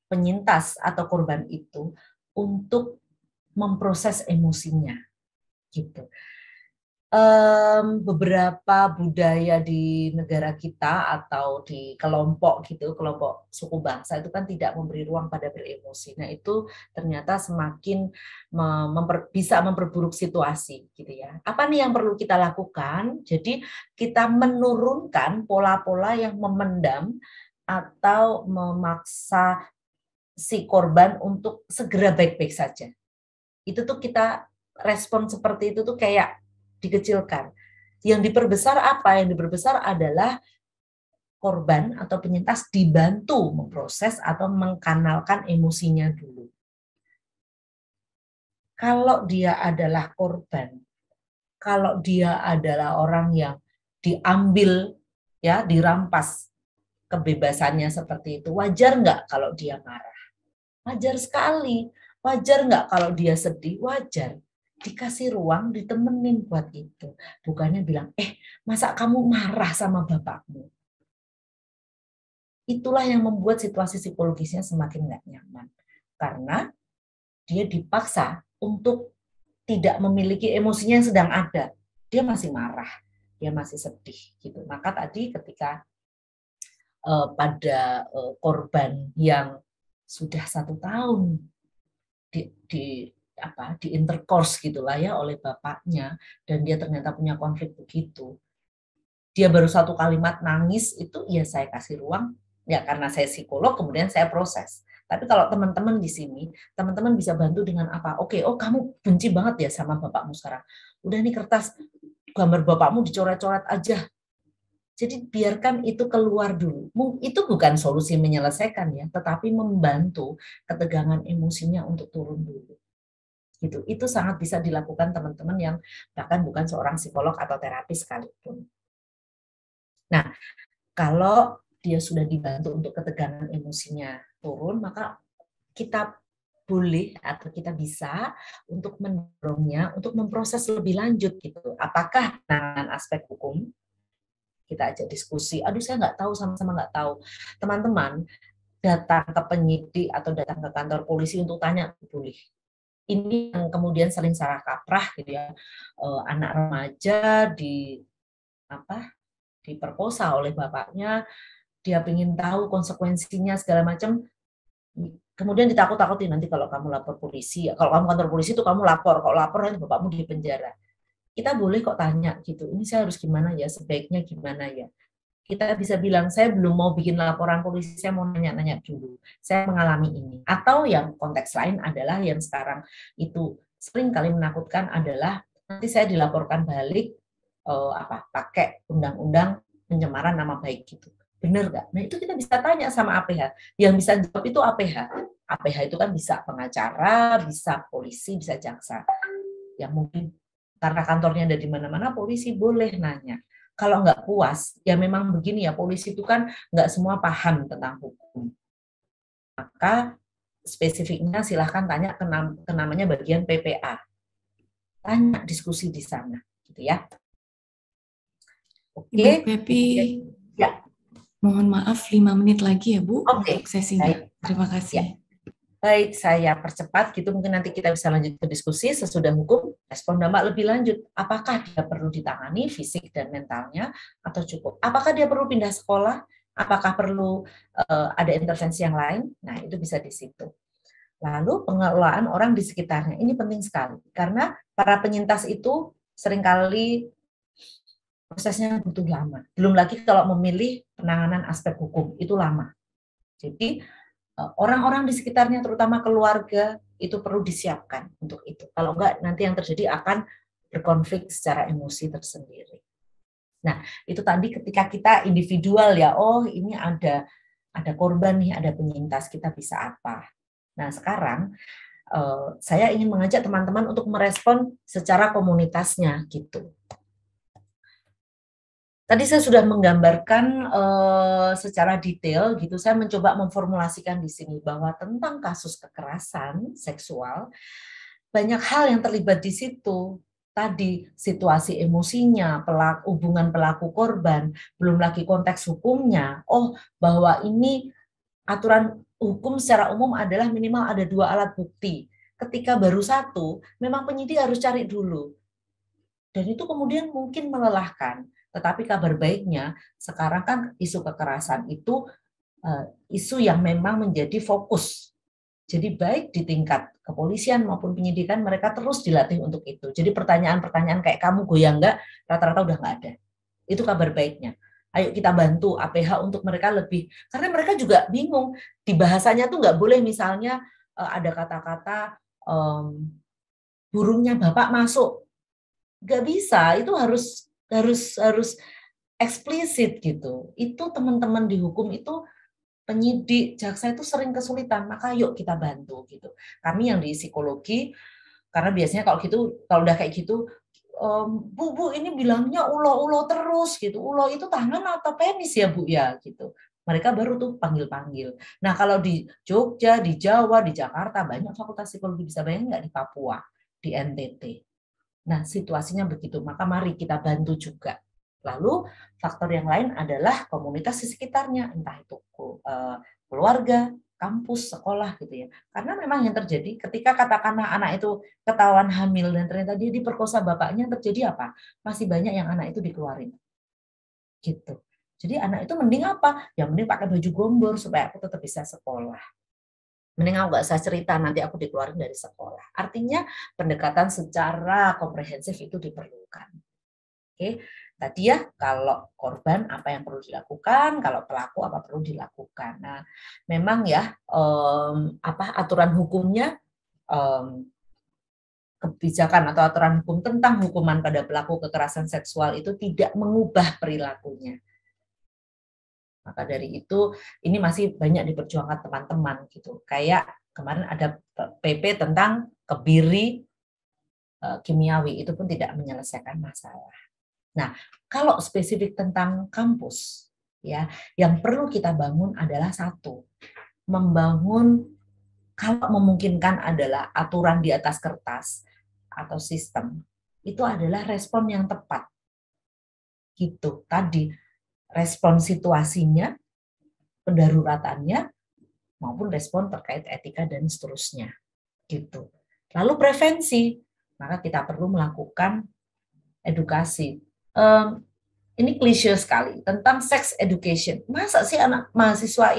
penyintas atau korban itu untuk memproses emosinya. Gitu. Beberapa budaya di negara kita atau di kelompok suku bangsa itu kan tidak memberi ruang pada beremosi. Nah itu ternyata semakin bisa memperburuk situasi, gitu ya. Apa nih yang perlu kita lakukan? Jadi kita menurunkan pola-pola yang memendam atau memaksa si korban untuk segera baik-baik saja. Itu tuh kita respon seperti itu tuh kayak dikecilkan. Yang diperbesar apa? Yang diperbesar adalah korban atau penyintas dibantu memproses atau mengkanalkan emosinya dulu. Kalau dia adalah korban, kalau dia adalah orang yang diambil, ya, dirampas kebebasannya seperti itu, wajar nggak kalau dia marah? Wajar sekali. Wajar nggak kalau dia sedih? Wajar. Dikasih ruang, ditemenin buat itu. Bukannya bilang, masa kamu marah sama bapakmu? Itulah yang membuat situasi psikologisnya semakin nggak nyaman. Karena dia dipaksa untuk tidak memiliki emosinya yang sedang ada. Dia masih marah, dia masih sedih. Gitu. Maka tadi ketika pada korban yang sudah 1 tahun di intercourse gitulah ya oleh bapaknya, dan dia ternyata punya konflik begitu, dia baru 1 kalimat nangis itu ya saya kasih ruang ya, karena saya psikolog kemudian saya proses. Tapi kalau teman-teman di sini, teman-teman bisa bantu dengan apa? Oke, kamu benci banget ya sama bapakmu sekarang, udah nih kertas gambar bapakmu dicoret-coret aja. Jadi biarkan itu keluar dulu. Itu bukan solusi menyelesaikan ya, tetapi membantu ketegangan emosinya untuk turun dulu. Gitu. Itu sangat bisa dilakukan teman-teman yang bahkan bukan seorang psikolog atau terapis sekalipun. Nah, kalau dia sudah dibantu untuk ketegangan emosinya turun, maka kita boleh atau kita bisa untuk mendorongnya untuk memproses lebih lanjut gitu. Apakah dengan aspek hukum? Kita ajak diskusi. Aduh, saya nggak tahu, sama-sama nggak tahu. Teman-teman datang ke penyidik atau datang ke kantor polisi untuk tanya, boleh. Ini yang kemudian sering salah kaprah gitu ya. Anak remaja diperkosa oleh bapaknya, dia ingin tahu konsekuensinya segala macam. Kemudian ditakut-takuti, nanti kalau kamu lapor polisi, kalau kamu kantor polisi itu kamu lapor, kalau lapor nanti bapakmu di penjara. kita boleh kok tanya gitu, ini saya harus gimana ya, sebaiknya gimana ya. Kita bisa bilang, saya belum mau bikin laporan polisi, saya mau nanya-nanya dulu, saya mengalami ini. Atau yang konteks lain adalah yang sekarang itu sering kali menakutkan adalah nanti saya dilaporkan balik pakai undang-undang pencemaran nama baik gitu. Benar nggak? Nah itu kita bisa tanya sama APH. Yang bisa jawab itu APH. APH itu kan bisa pengacara, bisa polisi, bisa jaksa. Yang mungkin karena kantornya ada di mana-mana, polisi boleh nanya. Kalau nggak puas, ya memang begini ya, polisi itu kan nggak semua paham tentang hukum. Maka spesifiknya silahkan tanya ke namanya bagian PPA. Tanya, diskusi di sana, gitu ya. Oke. Ibu Pepi, ya. Mohon maaf 5 menit lagi ya Bu Oke. untuk sesinya. Baik. Terima kasih. Ya. Baik, saya percepat gitu, mungkin nanti kita bisa lanjut ke diskusi sesudah hukum, respon dampak lebih lanjut. Apakah dia perlu ditangani fisik dan mentalnya atau cukup? Apakah dia perlu pindah sekolah? Apakah perlu ada intervensi yang lain? Nah, itu bisa di situ. Lalu pengelolaan orang di sekitarnya, ini penting sekali. Karena para penyintas itu seringkali prosesnya butuh lama. Belum lagi kalau memilih penanganan aspek hukum, itu lama. Jadi, orang-orang di sekitarnya, terutama keluarga, itu perlu disiapkan untuk itu. Kalau enggak, nanti yang terjadi akan berkonflik secara emosi tersendiri. Nah, itu tadi ketika kita individual ya, oh ini ada korban nih, ada penyintas, kita bisa apa. Nah, sekarang saya ingin mengajak teman-teman untuk merespon secara komunitasnya gitu. Tadi saya sudah menggambarkan secara detail gitu, saya mencoba memformulasikan di sini bahwa tentang kasus kekerasan seksual, banyak hal yang terlibat di situ. Tadi situasi emosinya, hubungan pelaku korban, belum lagi konteks hukumnya. Oh, bahwa ini aturan hukum secara umum adalah minimal ada 2 alat bukti. Ketika baru 1, memang penyidik harus cari dulu. Dan itu kemudian mungkin melelahkan. Tetapi kabar baiknya, sekarang kan isu kekerasan itu isu yang memang menjadi fokus. Jadi baik di tingkat kepolisian maupun penyidikan, mereka terus dilatih untuk itu. Jadi pertanyaan-pertanyaan kayak kamu goyang nggak, rata-rata udah nggak ada. Itu kabar baiknya. Ayo kita bantu APH untuk mereka lebih, karena mereka juga bingung. Di bahasanya tuh nggak boleh misalnya ada kata-kata burungnya bapak masuk. Nggak bisa, itu harus eksplisit gitu. Itu teman-teman di hukum itu, penyidik, jaksa itu sering kesulitan, maka yuk kita bantu gitu. Kami yang di psikologi, karena biasanya kalau udah kayak gitu, Bu ini bilangnya ulo terus gitu. Ulo itu tangan atau penis ya Bu ya gitu. Mereka baru tuh panggil-panggil. Nah kalau di Jogja, di Jawa, di Jakarta banyak fakultas psikologi, bisa bayangin nggak di Papua, di NTT. Nah, situasinya begitu, maka mari kita bantu juga. Lalu, faktor yang lain adalah komunitas di sekitarnya, entah itu keluarga, kampus, sekolah gitu ya. Karena memang yang terjadi ketika katakanlah anak itu ketahuan hamil dan ternyata dia diperkosa bapaknya, terjadi apa? Masih banyak yang anak itu dikeluarin. Gitu. Jadi anak itu mending apa? Ya mending pakai baju gombor supaya aku tetap bisa sekolah. Mending aku nggak usah cerita, nanti aku dikeluarin dari sekolah. Artinya pendekatan secara komprehensif itu diperlukan. Oke, tadi ya kalau korban apa yang perlu dilakukan, kalau pelaku apa perlu dilakukan. Nah, memang ya aturan hukumnya, kebijakan atau aturan hukum tentang hukuman pada pelaku kekerasan seksual itu tidak mengubah perilakunya. Maka dari itu ini masih banyak diperjuangkan teman-teman gitu. Kayak kemarin ada PP tentang kebiri kimiawi, itu pun tidak menyelesaikan masalah. Nah, kalau spesifik tentang kampus ya, yang perlu kita bangun adalah satu, membangun kalau memungkinkan adalah aturan di atas kertas atau sistem. Itu adalah respon yang tepat. Gitu. Tadi respon situasinya, pendaruratannya, maupun respon terkait etika dan seterusnya. Gitu. Lalu prevensi, maka kita perlu melakukan edukasi. Ini klise sekali tentang sex education. Masa sih anak mahasiswa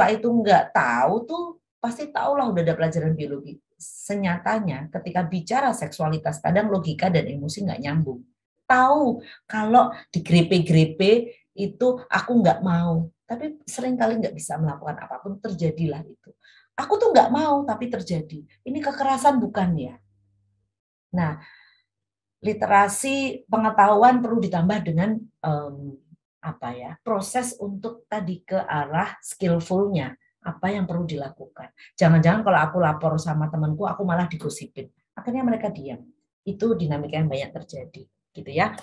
itu nggak tahu tuh? Pasti tahu lah, udah ada pelajaran biologi. senyatanya ketika bicara seksualitas kadang logika dan emosi nggak nyambung. Tahu kalau digrepe-grepe itu aku nggak mau, tapi seringkali nggak bisa melakukan apapun, terjadilah itu. Aku tuh nggak mau tapi terjadi. Ini kekerasan bukan ya? Nah, literasi pengetahuan perlu ditambah dengan proses untuk tadi ke arah skillfulnya, apa yang perlu dilakukan. Jangan-jangan kalau aku lapor sama temanku, aku malah digosipin. Akhirnya mereka diam. Itu dinamika yang banyak terjadi, gitu ya.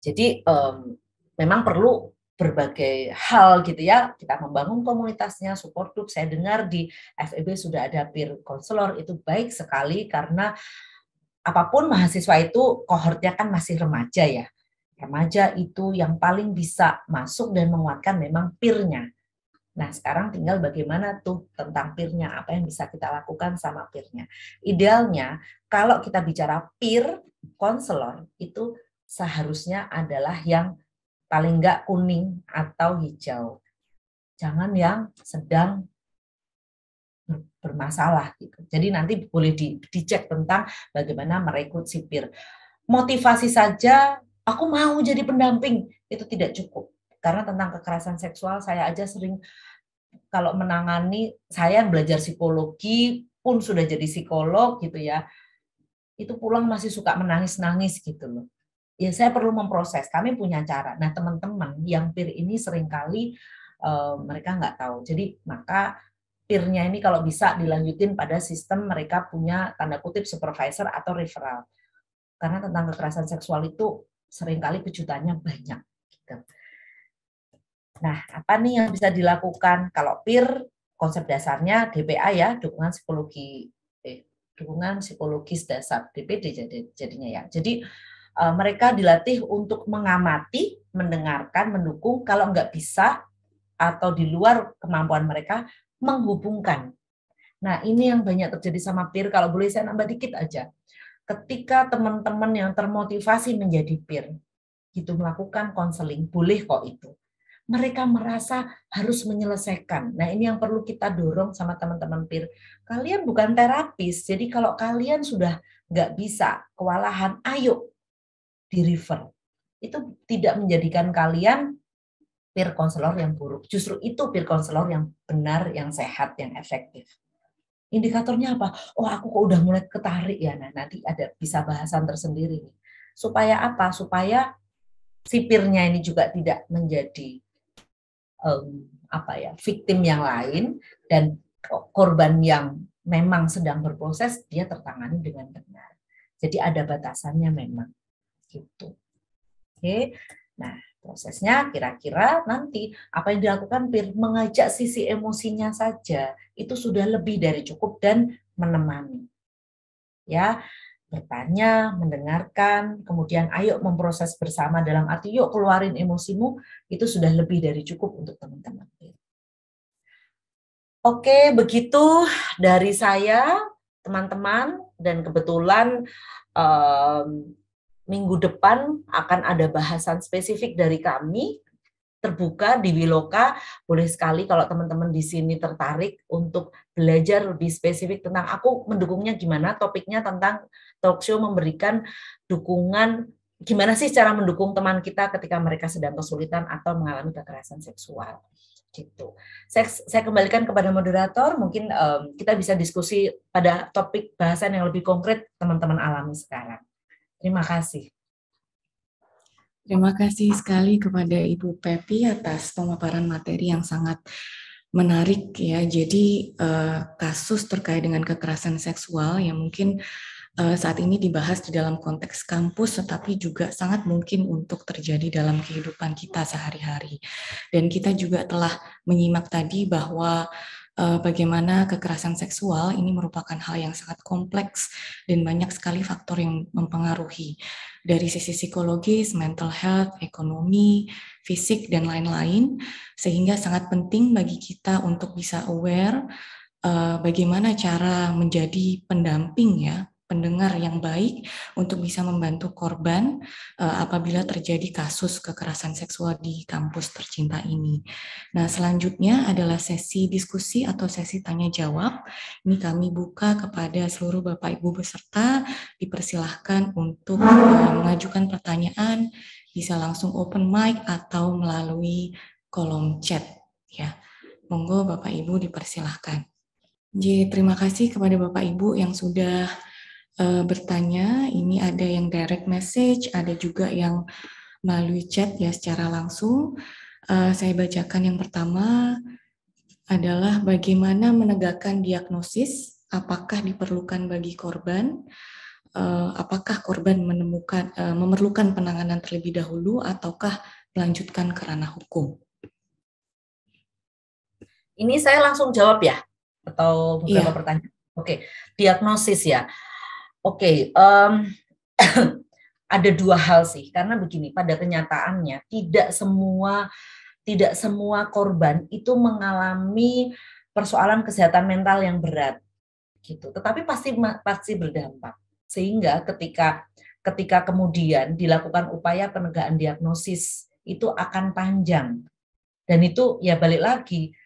Jadi memang perlu berbagai hal gitu ya. Kita membangun komunitasnya, support group. Saya dengar di FEB sudah ada peer counselor, itu baik sekali karena apapun mahasiswa itu kohortnya kan masih remaja ya. Remaja itu yang paling bisa masuk dan menguatkan memang peer-nya. Nah, sekarang tinggal bagaimana tuh tentang peer-nya, apa yang bisa kita lakukan sama peer-nya. Idealnya, kalau kita bicara peer counselor, itu seharusnya adalah yang paling enggak kuning atau hijau. Jangan yang sedang bermasalah gitu. Jadi nanti boleh dicek tentang bagaimana merekrut si peer. Motivasi saja, aku mau jadi pendamping, itu tidak cukup. Karena tentang kekerasan seksual, saya aja sering kalau menangani, saya belajar psikologi pun sudah jadi psikolog gitu ya, itu pulang masih suka menangis-nangis gitu loh. Ya saya perlu memproses, kami punya cara. Nah teman-teman yang peer ini seringkali mereka nggak tahu. Jadi maka peer-nya ini kalau bisa dilanjutin pada sistem mereka punya tanda kutip supervisor atau referral. Karena tentang kekerasan seksual itu seringkali kejutannya banyak. Gitu. Nah, apa nih yang bisa dilakukan? Kalau peer, konsep dasarnya DPA ya, dukungan psikologis dasar, DPD jadinya ya. Jadi mereka dilatih untuk mengamati, mendengarkan, mendukung. Kalau nggak bisa atau di luar kemampuan mereka, menghubungkan. Nah, ini yang banyak terjadi sama peer. Kalau boleh saya nambah dikit aja. Ketika teman-teman yang termotivasi menjadi peer, gitu melakukan konseling, boleh kok itu. Mereka merasa harus menyelesaikan. Nah, ini yang perlu kita dorong sama teman-teman peer. Kalian bukan terapis, jadi kalau kalian sudah nggak bisa, kewalahan, ayo di-refer. Itu tidak menjadikan kalian peer counselor yang buruk. Justru itu peer counselor yang benar, yang sehat, yang efektif. Indikatornya apa? Oh, aku kok udah mulai ketarik ya. Nah, nanti ada bisa bahasan tersendiri nih. Supaya apa? Supaya si peer-nya ini juga tidak menjadi victim yang lain dan korban yang memang sedang berproses dia tertangani dengan benar. Jadi ada batasannya memang gitu. Oke. Nah, prosesnya kira-kira nanti apa yang dilakukan peer mengajak sisi emosinya saja itu sudah lebih dari cukup dan menemani. Ya, bertanya, mendengarkan, kemudian ayo memproses bersama dalam arti yuk keluarin emosimu, itu sudah lebih dari cukup untuk teman-teman. Oke, begitu dari saya, teman-teman, dan kebetulan minggu depan akan ada bahasan spesifik dari kami, terbuka di Wiloka. Boleh sekali kalau teman-teman di sini tertarik untuk belajar lebih spesifik tentang aku mendukungnya gimana, topiknya tentang talk show memberikan dukungan, gimana sih cara mendukung teman kita ketika mereka sedang kesulitan atau mengalami kekerasan seksual. Gitu. Saya kembalikan kepada moderator, mungkin kita bisa diskusi pada topik bahasan yang lebih konkret teman-teman alami sekarang. Terima kasih. Terima kasih sekali kepada Ibu Pepi atas pemaparan materi yang sangat menarik ya. Jadi kasus terkait dengan kekerasan seksual yang mungkin saat ini dibahas di dalam konteks kampus, tetapi juga sangat mungkin untuk terjadi dalam kehidupan kita sehari-hari. Dan kita juga telah menyimak tadi bahwa bagaimana kekerasan seksual ini merupakan hal yang sangat kompleks dan banyak sekali faktor yang mempengaruhi dari sisi psikologis, mental health, ekonomi, fisik, dan lain-lain, sehingga sangat penting bagi kita untuk bisa aware bagaimana cara menjadi pendamping ya pendengar yang baik untuk bisa membantu korban apabila terjadi kasus kekerasan seksual di kampus tercinta ini. Nah, selanjutnya adalah sesi diskusi atau sesi tanya jawab. Ini kami buka kepada seluruh Bapak Ibu peserta, dipersilahkan untuk mengajukan pertanyaan, bisa langsung open mic atau melalui kolom chat ya. Monggo Bapak Ibu dipersilahkan. Jadi terima kasih kepada Bapak Ibu yang sudah bertanya. Ini ada yang direct message, ada juga yang melalui chat ya secara langsung. Saya bacakan yang pertama adalah bagaimana menegakkan diagnosis, apakah diperlukan bagi korban, apakah korban memerlukan penanganan terlebih dahulu ataukah melanjutkan ke ranah hukum. Ini saya langsung jawab ya, atau beberapa pertanyaan. Oke, diagnosis ya. Oke, ada dua hal sih, karena begini, pada kenyataannya tidak semua korban itu mengalami persoalan kesehatan mental yang berat, gitu. Tetapi pasti berdampak, sehingga ketika kemudian dilakukan upaya penegakan diagnosis itu akan panjang, dan itu ya balik lagi,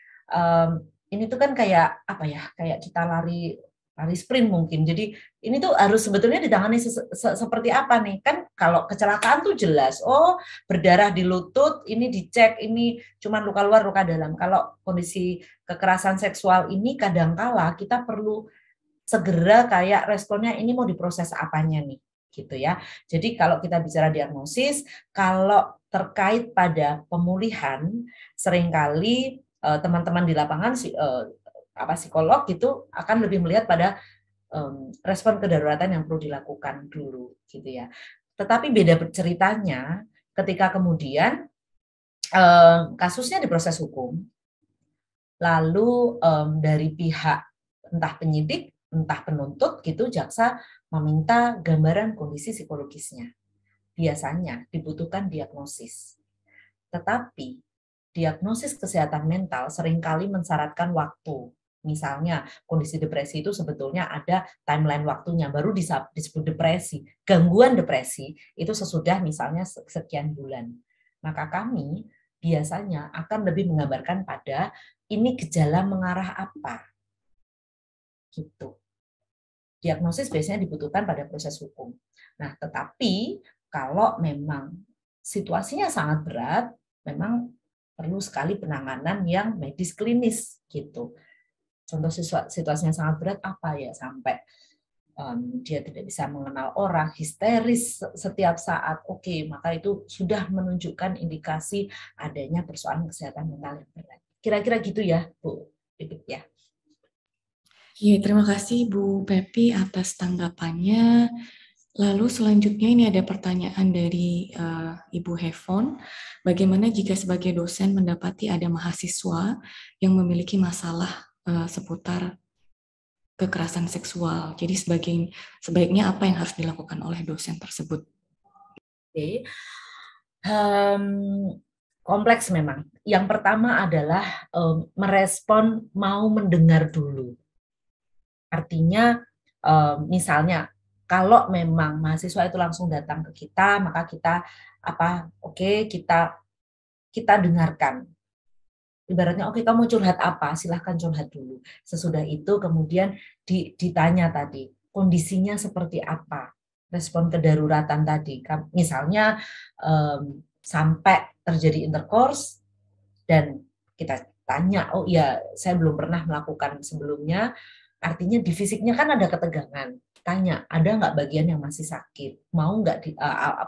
ini tuh kan kayak apa ya, kayak kita lari sprint mungkin. Jadi ini tuh harus sebetulnya ditangani seperti apa nih? Kan kalau kecelakaan tuh jelas, oh berdarah di lutut, ini dicek, ini cuma luka luar, luka dalam. Kalau kondisi kekerasan seksual ini kadangkala kita perlu segera kayak responnya ini mau diproses apanya nih, gitu ya. Jadi kalau kita bicara diagnosis, kalau terkait pada pemulihan, seringkali teman-teman di lapangan psikolog gitu akan lebih melihat pada respon kedaruratan yang perlu dilakukan dulu, gitu ya. Tetapi beda ceritanya ketika kemudian kasusnya diproses hukum, lalu dari pihak entah penyidik, entah penuntut gitu, jaksa meminta gambaran kondisi psikologisnya. Biasanya dibutuhkan diagnosis. Tetapi diagnosis kesehatan mental seringkali mensyaratkan waktu. Misalnya kondisi depresi itu sebetulnya ada timeline waktunya, baru disebut depresi. Gangguan depresi itu sesudah misalnya sekian bulan. Maka kami biasanya akan lebih menggambarkan pada ini gejala mengarah apa. Gitu. Diagnosis biasanya dibutuhkan pada proses hukum. Nah, tetapi kalau memang situasinya sangat berat, memang perlu sekali penanganan yang medis klinis gitu. Contoh situasinya sangat berat apa ya, sampai dia tidak bisa mengenal orang, histeris setiap saat. Oke, maka itu sudah menunjukkan indikasi adanya persoalan kesehatan mental yang berat. Kira-kira gitu ya, Bu Pipit ya. Ya, terima kasih Bu Pepi atas tanggapannya. Lalu selanjutnya ini ada pertanyaan dari Ibu Hefon. Bagaimana jika sebagai dosen mendapati ada mahasiswa yang memiliki masalah seputar kekerasan seksual? Jadi sebaiknya apa yang harus dilakukan oleh dosen tersebut? Oke. Kompleks memang. Yang pertama adalah merespon mau mendengar dulu. Artinya misalnya kalau memang mahasiswa itu langsung datang ke kita, maka kita kita dengarkan. Ibaratnya oke, kamu curhat apa? Silahkan curhat dulu. Sesudah itu kemudian ditanya tadi, kondisinya seperti apa? Respon kedaruratan tadi. Misalnya sampai terjadi intercourse dan kita tanya, oh iya saya belum pernah melakukan sebelumnya, artinya di fisiknya kan ada ketegangan. Tanya, ada nggak bagian yang masih sakit? Mau nggak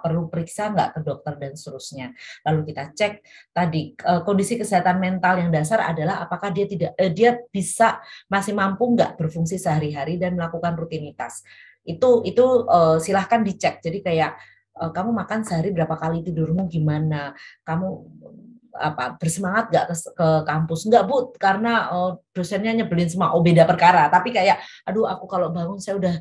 perlu periksa nggak ke dokter dan seterusnya. Lalu kita cek tadi kondisi kesehatan mental yang dasar adalah apakah dia bisa masih mampu nggak berfungsi sehari-hari dan melakukan rutinitas. Itu silahkan dicek. Jadi kayak kamu makan sehari berapa kali, tidurmu gimana, kamu bersemangat nggak ke kampus? Enggak Bu, karena dosennya nyebelin semua. Oh, beda perkara. Tapi kayak, aduh aku kalau bangun saya udah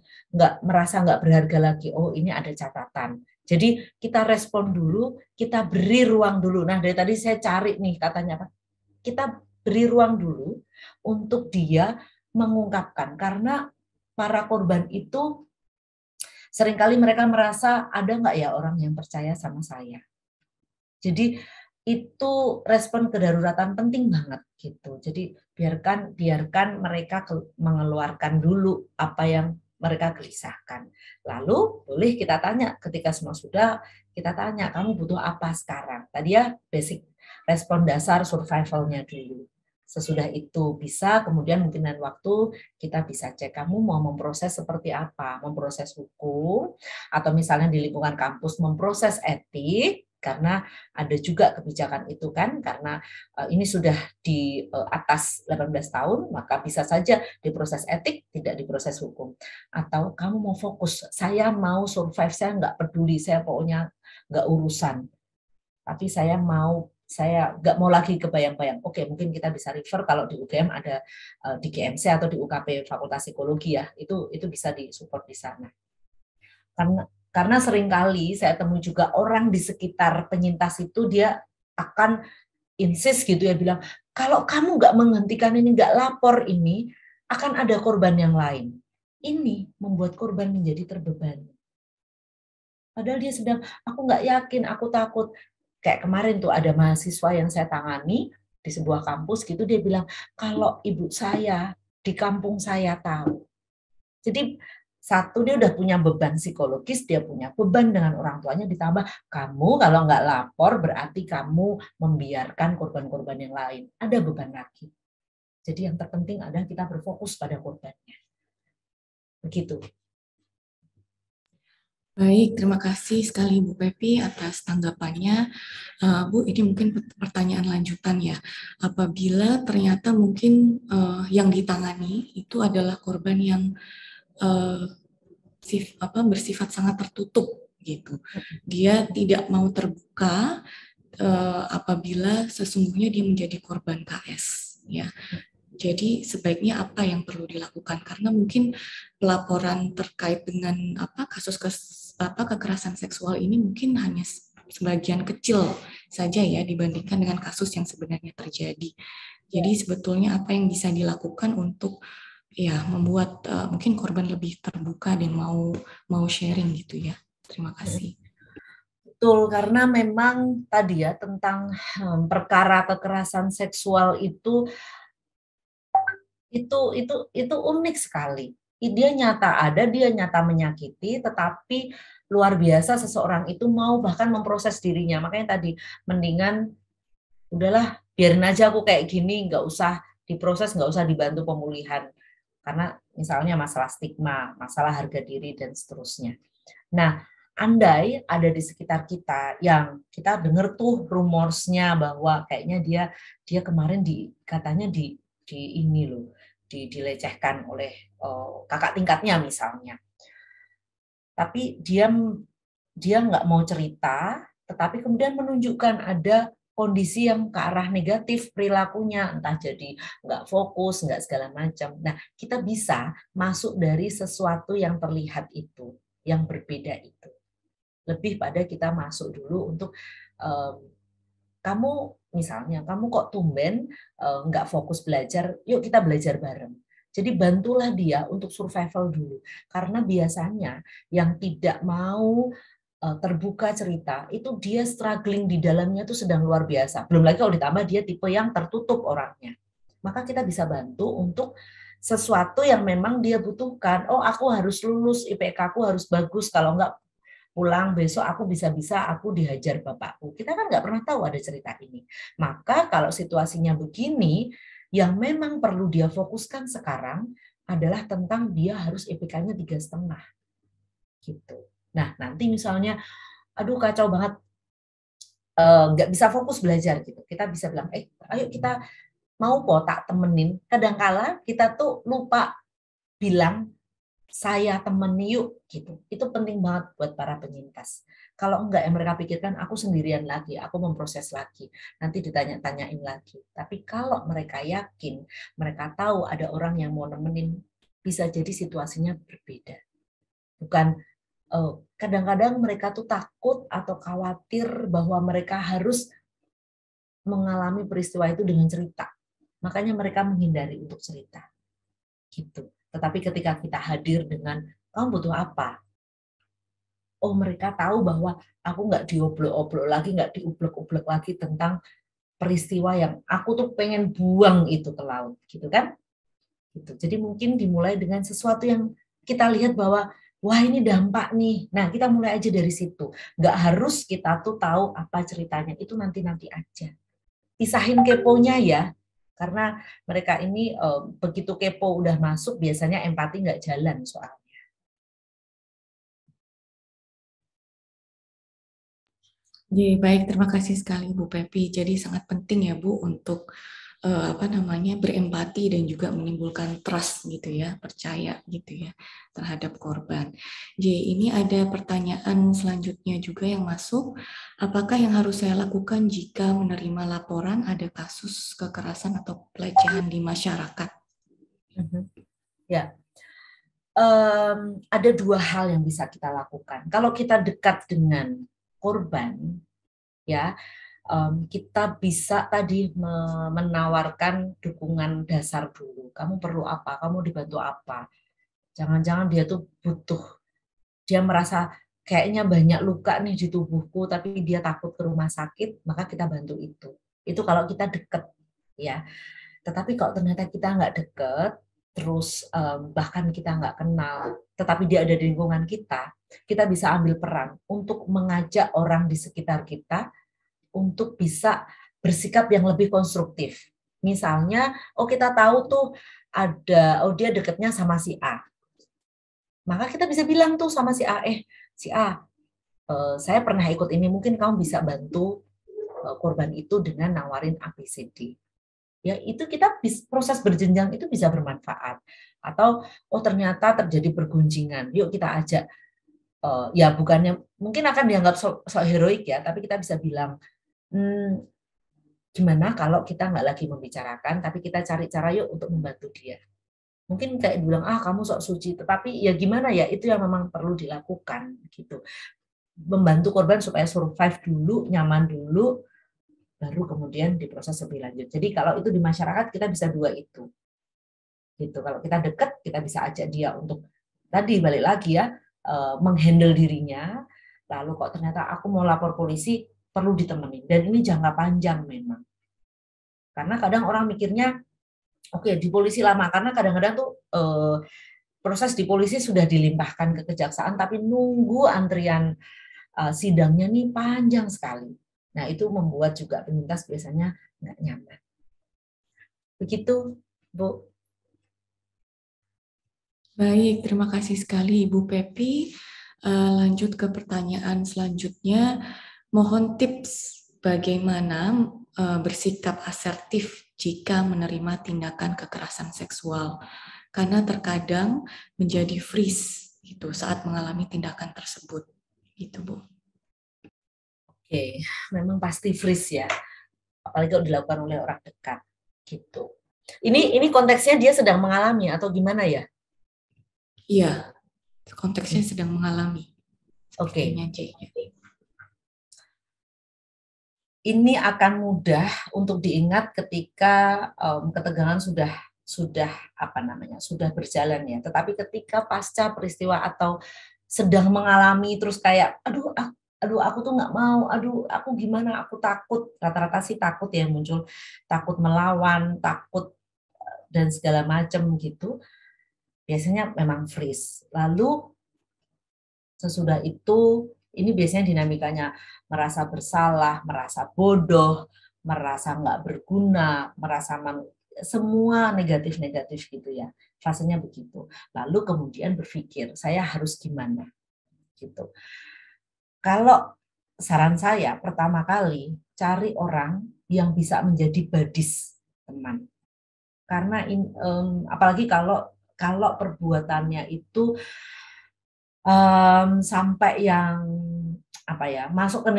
merasa nggak berharga lagi. Oh, ini ada catatan. Jadi kita respon dulu, kita beri ruang dulu. Nah, dari tadi saya cari nih katanya apa? Kita beri ruang dulu untuk dia mengungkapkan, karena para korban itu Seringkali mereka merasa ada nggak ya orang yang percaya sama saya. Jadi itu respon kedaruratan penting banget gitu. Jadi biarkan mereka mengeluarkan dulu apa yang mereka gelisahkan. Lalu boleh kita tanya ketika semua sudah, kita tanya kamu butuh apa sekarang. Tadi ya basic respon dasar survivalnya dulu. Sesudah itu bisa, kemudian mungkin dengan waktu kita bisa cek kamu mau memproses seperti apa, memproses hukum, atau misalnya di lingkungan kampus memproses etik, karena ada juga kebijakan itu kan, karena ini sudah di atas 18 tahun, maka bisa saja diproses etik, tidak diproses hukum. Atau kamu mau fokus, saya mau survive, saya nggak peduli, saya pokoknya nggak urusan. Tapi saya nggak mau lagi kebayang-bayang. Oke, mungkin kita bisa refer kalau di UGM ada di GMC atau di UKP Fakultas Psikologi ya, itu bisa disupport di sana. Karena seringkali saya temui juga orang di sekitar penyintas itu dia akan insist gitu ya, bilang kalau kamu nggak menghentikan ini, nggak lapor ini, akan ada korban yang lain. Ini membuat korban menjadi terbebani. Padahal dia sedang, aku nggak yakin, aku takut. Kayak kemarin tuh ada mahasiswa yang saya tangani di sebuah kampus gitu, dia bilang, kalau ibu saya di kampung saya tahu. Jadi satu, dia udah punya beban psikologis, dia punya beban dengan orang tuanya, ditambah kamu kalau nggak lapor berarti kamu membiarkan korban-korban yang lain. Ada beban lagi. Jadi yang terpenting adalah kita berfokus pada korbannya. Begitu. Baik, terima kasih sekali Bu Pepi atas tanggapannya. Bu, ini mungkin pertanyaan lanjutan ya. Apabila ternyata mungkin yang ditangani itu adalah korban yang bersifat sangat tertutup gitu. Dia tidak mau terbuka apabila sesungguhnya dia menjadi korban KS ya. Jadi sebaiknya apa yang perlu dilakukan, karena mungkin pelaporan terkait dengan kasus kekerasan seksual ini mungkin hanya sebagian kecil saja ya dibandingkan dengan kasus yang sebenarnya terjadi. Jadi sebetulnya apa yang bisa dilakukan untuk ya membuat mungkin korban lebih terbuka dan mau sharing gitu ya. Terima kasih. Betul, karena memang tadi ya tentang perkara kekerasan seksual itu unik sekali. Dia nyata ada, dia nyata menyakiti, tetapi luar biasa seseorang itu mau bahkan memproses dirinya. Makanya tadi mendingan udahlah biarin aja aku kayak gini, nggak usah diproses, nggak usah dibantu pemulihan. Karena misalnya masalah stigma, masalah harga diri, dan seterusnya. Nah, andai ada di sekitar kita yang kita dengar tuh rumorsnya bahwa kayaknya dia kemarin katanya di ini loh, dilecehkan oleh kakak tingkatnya misalnya. Tapi dia nggak mau cerita, tetapi kemudian menunjukkan ada kondisi yang ke arah negatif perilakunya, entah jadi nggak fokus, nggak segala macam. Nah, kita bisa masuk dari sesuatu yang terlihat itu, yang berbeda itu. Lebih pada kita masuk dulu untuk kamu misalnya, kamu kok tumben nggak fokus belajar, yuk kita belajar bareng. Jadi bantulah dia untuk survival dulu. Karena biasanya yang tidak mau terbuka cerita, itu dia struggling di dalamnya itu sedang luar biasa. Belum lagi kalau ditambah dia tipe yang tertutup orangnya. Maka kita bisa bantu untuk sesuatu yang memang dia butuhkan. Oh, aku harus lulus, IPK aku harus bagus, kalau enggak pulang besok aku bisa-bisa aku dihajar bapakku. Kita kan nggak pernah tahu ada cerita ini. Maka kalau situasinya begini, yang memang perlu dia fokuskan sekarang adalah tentang dia harus IPK-nya 3,5. Gitu. Nah, nanti misalnya, aduh kacau banget, nggak bisa fokus belajar gitu. Kita bisa bilang, ayo kita mau kok tak temenin. Kadangkala kita tuh lupa bilang, saya temeni yuk gitu. Itu penting banget buat para penyintas. Kalau enggak yang mereka pikirkan aku sendirian lagi, aku memproses lagi, nanti ditanya-tanyain lagi. Tapi kalau mereka yakin, mereka tahu ada orang yang mau nemenin, bisa jadi situasinya berbeda. Bukan kadang-kadang mereka tuh takut atau khawatir bahwa mereka harus mengalami peristiwa itu dengan cerita. Makanya mereka menghindari untuk cerita. Gitu. Tetapi ketika kita hadir dengan kamu butuh apa? oh mereka tahu bahwa aku nggak diobrol-obrol lagi, nggak diublek-ublek lagi tentang peristiwa yang aku tuh pengen buang itu ke laut, gitu kan? Gitu. Jadi mungkin dimulai dengan sesuatu yang kita lihat bahwa wah ini dampak nih. Nah kita mulai aja dari situ. Nggak harus kita tuh tahu apa ceritanya, itu nanti-nanti aja. Pisahin keponya ya, karena mereka ini begitu kepo udah masuk biasanya empati nggak jalan soalnya. Jadi baik, terima kasih sekali Bu Pepi. Jadi sangat penting ya Bu untuk berempati dan juga menimbulkan trust gitu ya, percaya gitu ya terhadap korban. Jadi ini ada pertanyaan selanjutnya juga yang masuk. Apakah yang harus saya lakukan jika menerima laporan ada kasus kekerasan atau pelecehan di masyarakat? Ya, ada dua hal yang bisa kita lakukan. Kalau kita dekat dengan korban, ya kita bisa tadi menawarkan dukungan dasar dulu. Kamu perlu apa? Kamu dibantu apa? Jangan-jangan dia tuh butuh, dia merasa kayaknya banyak luka nih di tubuhku, tapi dia takut ke rumah sakit, maka kita bantu itu. Itu kalau kita deket, ya. Tetapi kalau ternyata kita nggak deket, terus bahkan kita nggak kenal, tetapi dia ada di lingkungan kita bisa ambil peran untuk mengajak orang di sekitar kita untuk bisa bersikap yang lebih konstruktif. Misalnya, kita tahu tuh dia dekatnya sama si A. Maka kita bisa bilang tuh sama si A, si A, saya pernah ikut ini, mungkin kamu bisa bantu korban itu dengan nawarin ABCD. Ya, itu kita proses berjenjang itu bisa bermanfaat. Atau, ternyata terjadi pergunjingan, yuk kita ajak. Ya bukannya, mungkin akan dianggap so heroik ya, tapi kita bisa bilang, gimana kalau kita nggak lagi membicarakan, tapi kita cari cara yuk untuk membantu dia. Mungkin kayak bilang, kamu sok suci, tetapi ya gimana ya, itu yang memang perlu dilakukan gitu. Membantu korban supaya survive dulu, nyaman dulu, baru kemudian diproses lebih lanjut. Jadi kalau itu di masyarakat kita bisa dua itu. Gitu. Kalau kita dekat, kita bisa ajak dia untuk tadi balik lagi ya, menghandle dirinya. Lalu kok ternyata aku mau lapor polisi, perlu ditemenin. Dan ini jangka panjang memang. Karena kadang orang mikirnya, oke, di polisi lama. Karena kadang-kadang tuh proses di polisi sudah dilimpahkan ke kejaksaan, tapi nunggu antrian sidangnya nih panjang sekali. Nah, itu membuat juga penyintas biasanya nggak nyaman. Begitu, Bu. Baik, terima kasih sekali Ibu Pepi. Lanjut ke pertanyaan selanjutnya. Mohon tips bagaimana bersikap asertif jika menerima tindakan kekerasan seksual. Karena terkadang menjadi freeze gitu saat mengalami tindakan tersebut. Gitu, Bu. Oke, memang pasti freeze ya. Apalagi kalau dilakukan oleh orang dekat gitu. Ini konteksnya dia sedang mengalami atau gimana ya? Iya, konteksnya sedang mengalami. Oke. Ini akan mudah untuk diingat ketika ketegangan sudah berjalan ya. Tetapi ketika pasca peristiwa atau sedang mengalami terus kayak aduh aku tuh nggak mau, aku gimana, aku takut, rata-rata sih takut ya muncul, takut melawan, takut dan segala macam gitu. Biasanya memang freeze. Lalu sesudah itu, ini biasanya dinamikanya merasa bersalah, merasa bodoh, merasa nggak berguna, merasa semua negatif-negatif gitu ya. Fasenya begitu. Lalu kemudian berpikir, saya harus gimana? Gitu. Kalau saran saya, pertama kali cari orang yang bisa menjadi badis teman. Karena apalagi kalau perbuatannya itu sampai yang masuk ke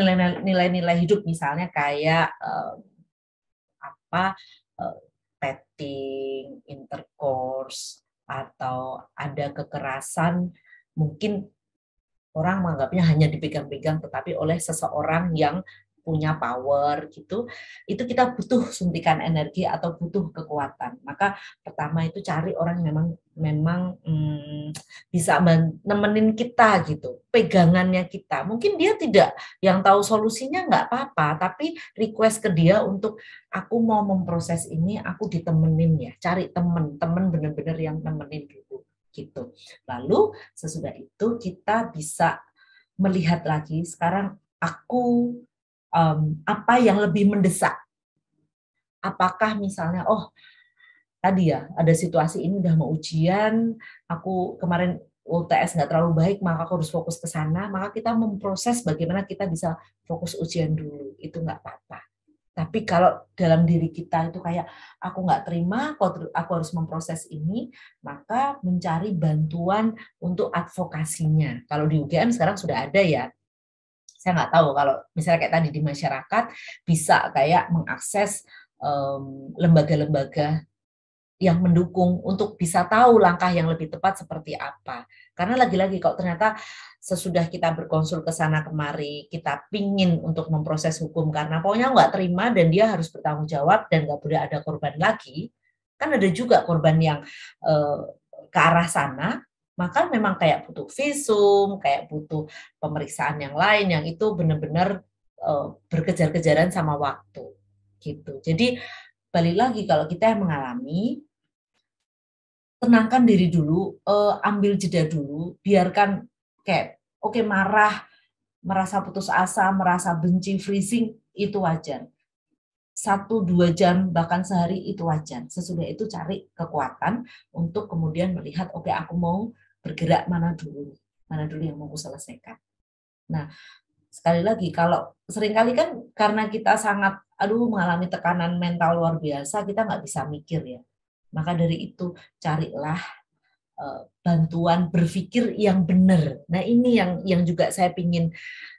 nilai-nilai hidup, misalnya kayak petting, intercourse, atau ada kekerasan, mungkin orang menganggapnya hanya dipegang-pegang, tetapi oleh seseorang yang punya power gitu, itu kita butuh suntikan energi atau butuh kekuatan. Maka pertama itu cari orang yang memang bisa nemenin kita gitu, pegangannya kita. Mungkin dia tidak yang tahu solusinya, nggak apa-apa, tapi request ke dia untuk aku mau memproses ini, aku ditemenin ya, cari temen bener-bener yang nemenin dulu gitu. Lalu sesudah itu kita bisa melihat lagi sekarang aku apa yang lebih mendesak. Apakah misalnya, tadi ya ada situasi ini udah mau ujian, aku kemarin UTS nggak terlalu baik, maka aku harus fokus ke sana, maka kita memproses bagaimana kita bisa fokus ujian dulu, itu nggak apa-apa. Tapi kalau dalam diri kita itu kayak aku nggak terima, aku harus memproses ini, maka mencari bantuan untuk advokasinya. Kalau di UGM sekarang sudah ada ya, saya nggak tahu kalau misalnya kayak tadi di masyarakat bisa kayak mengakses lembaga-lembaga yang mendukung untuk bisa tahu langkah yang lebih tepat seperti apa. Karena lagi-lagi kalau ternyata sesudah kita berkonsul ke sana kemari, kita pingin untuk memproses hukum karena pokoknya nggak terima dan dia harus bertanggung jawab dan nggak boleh ada korban lagi, kan ada juga korban yang ke arah sana, maka memang kayak butuh visum, kayak butuh pemeriksaan yang lain yang itu benar-benar berkejar-kejaran sama waktu. Gitu. Jadi balik lagi kalau kita yang mengalami, tenangkan diri dulu, ambil jeda dulu, biarkan kayak marah, merasa putus asa, merasa benci, freezing, itu wajar. 1-2 jam bahkan sehari itu wajar. Sesudah itu cari kekuatan untuk kemudian melihat aku mau bergerak mana dulu yang mau aku selesaikan. Nah, sekali lagi kalau seringkali kan karena kita sangat mengalami tekanan mental luar biasa, kita nggak bisa mikir ya. Maka dari itu carilah bantuan berpikir yang benar. Nah ini yang juga saya pingin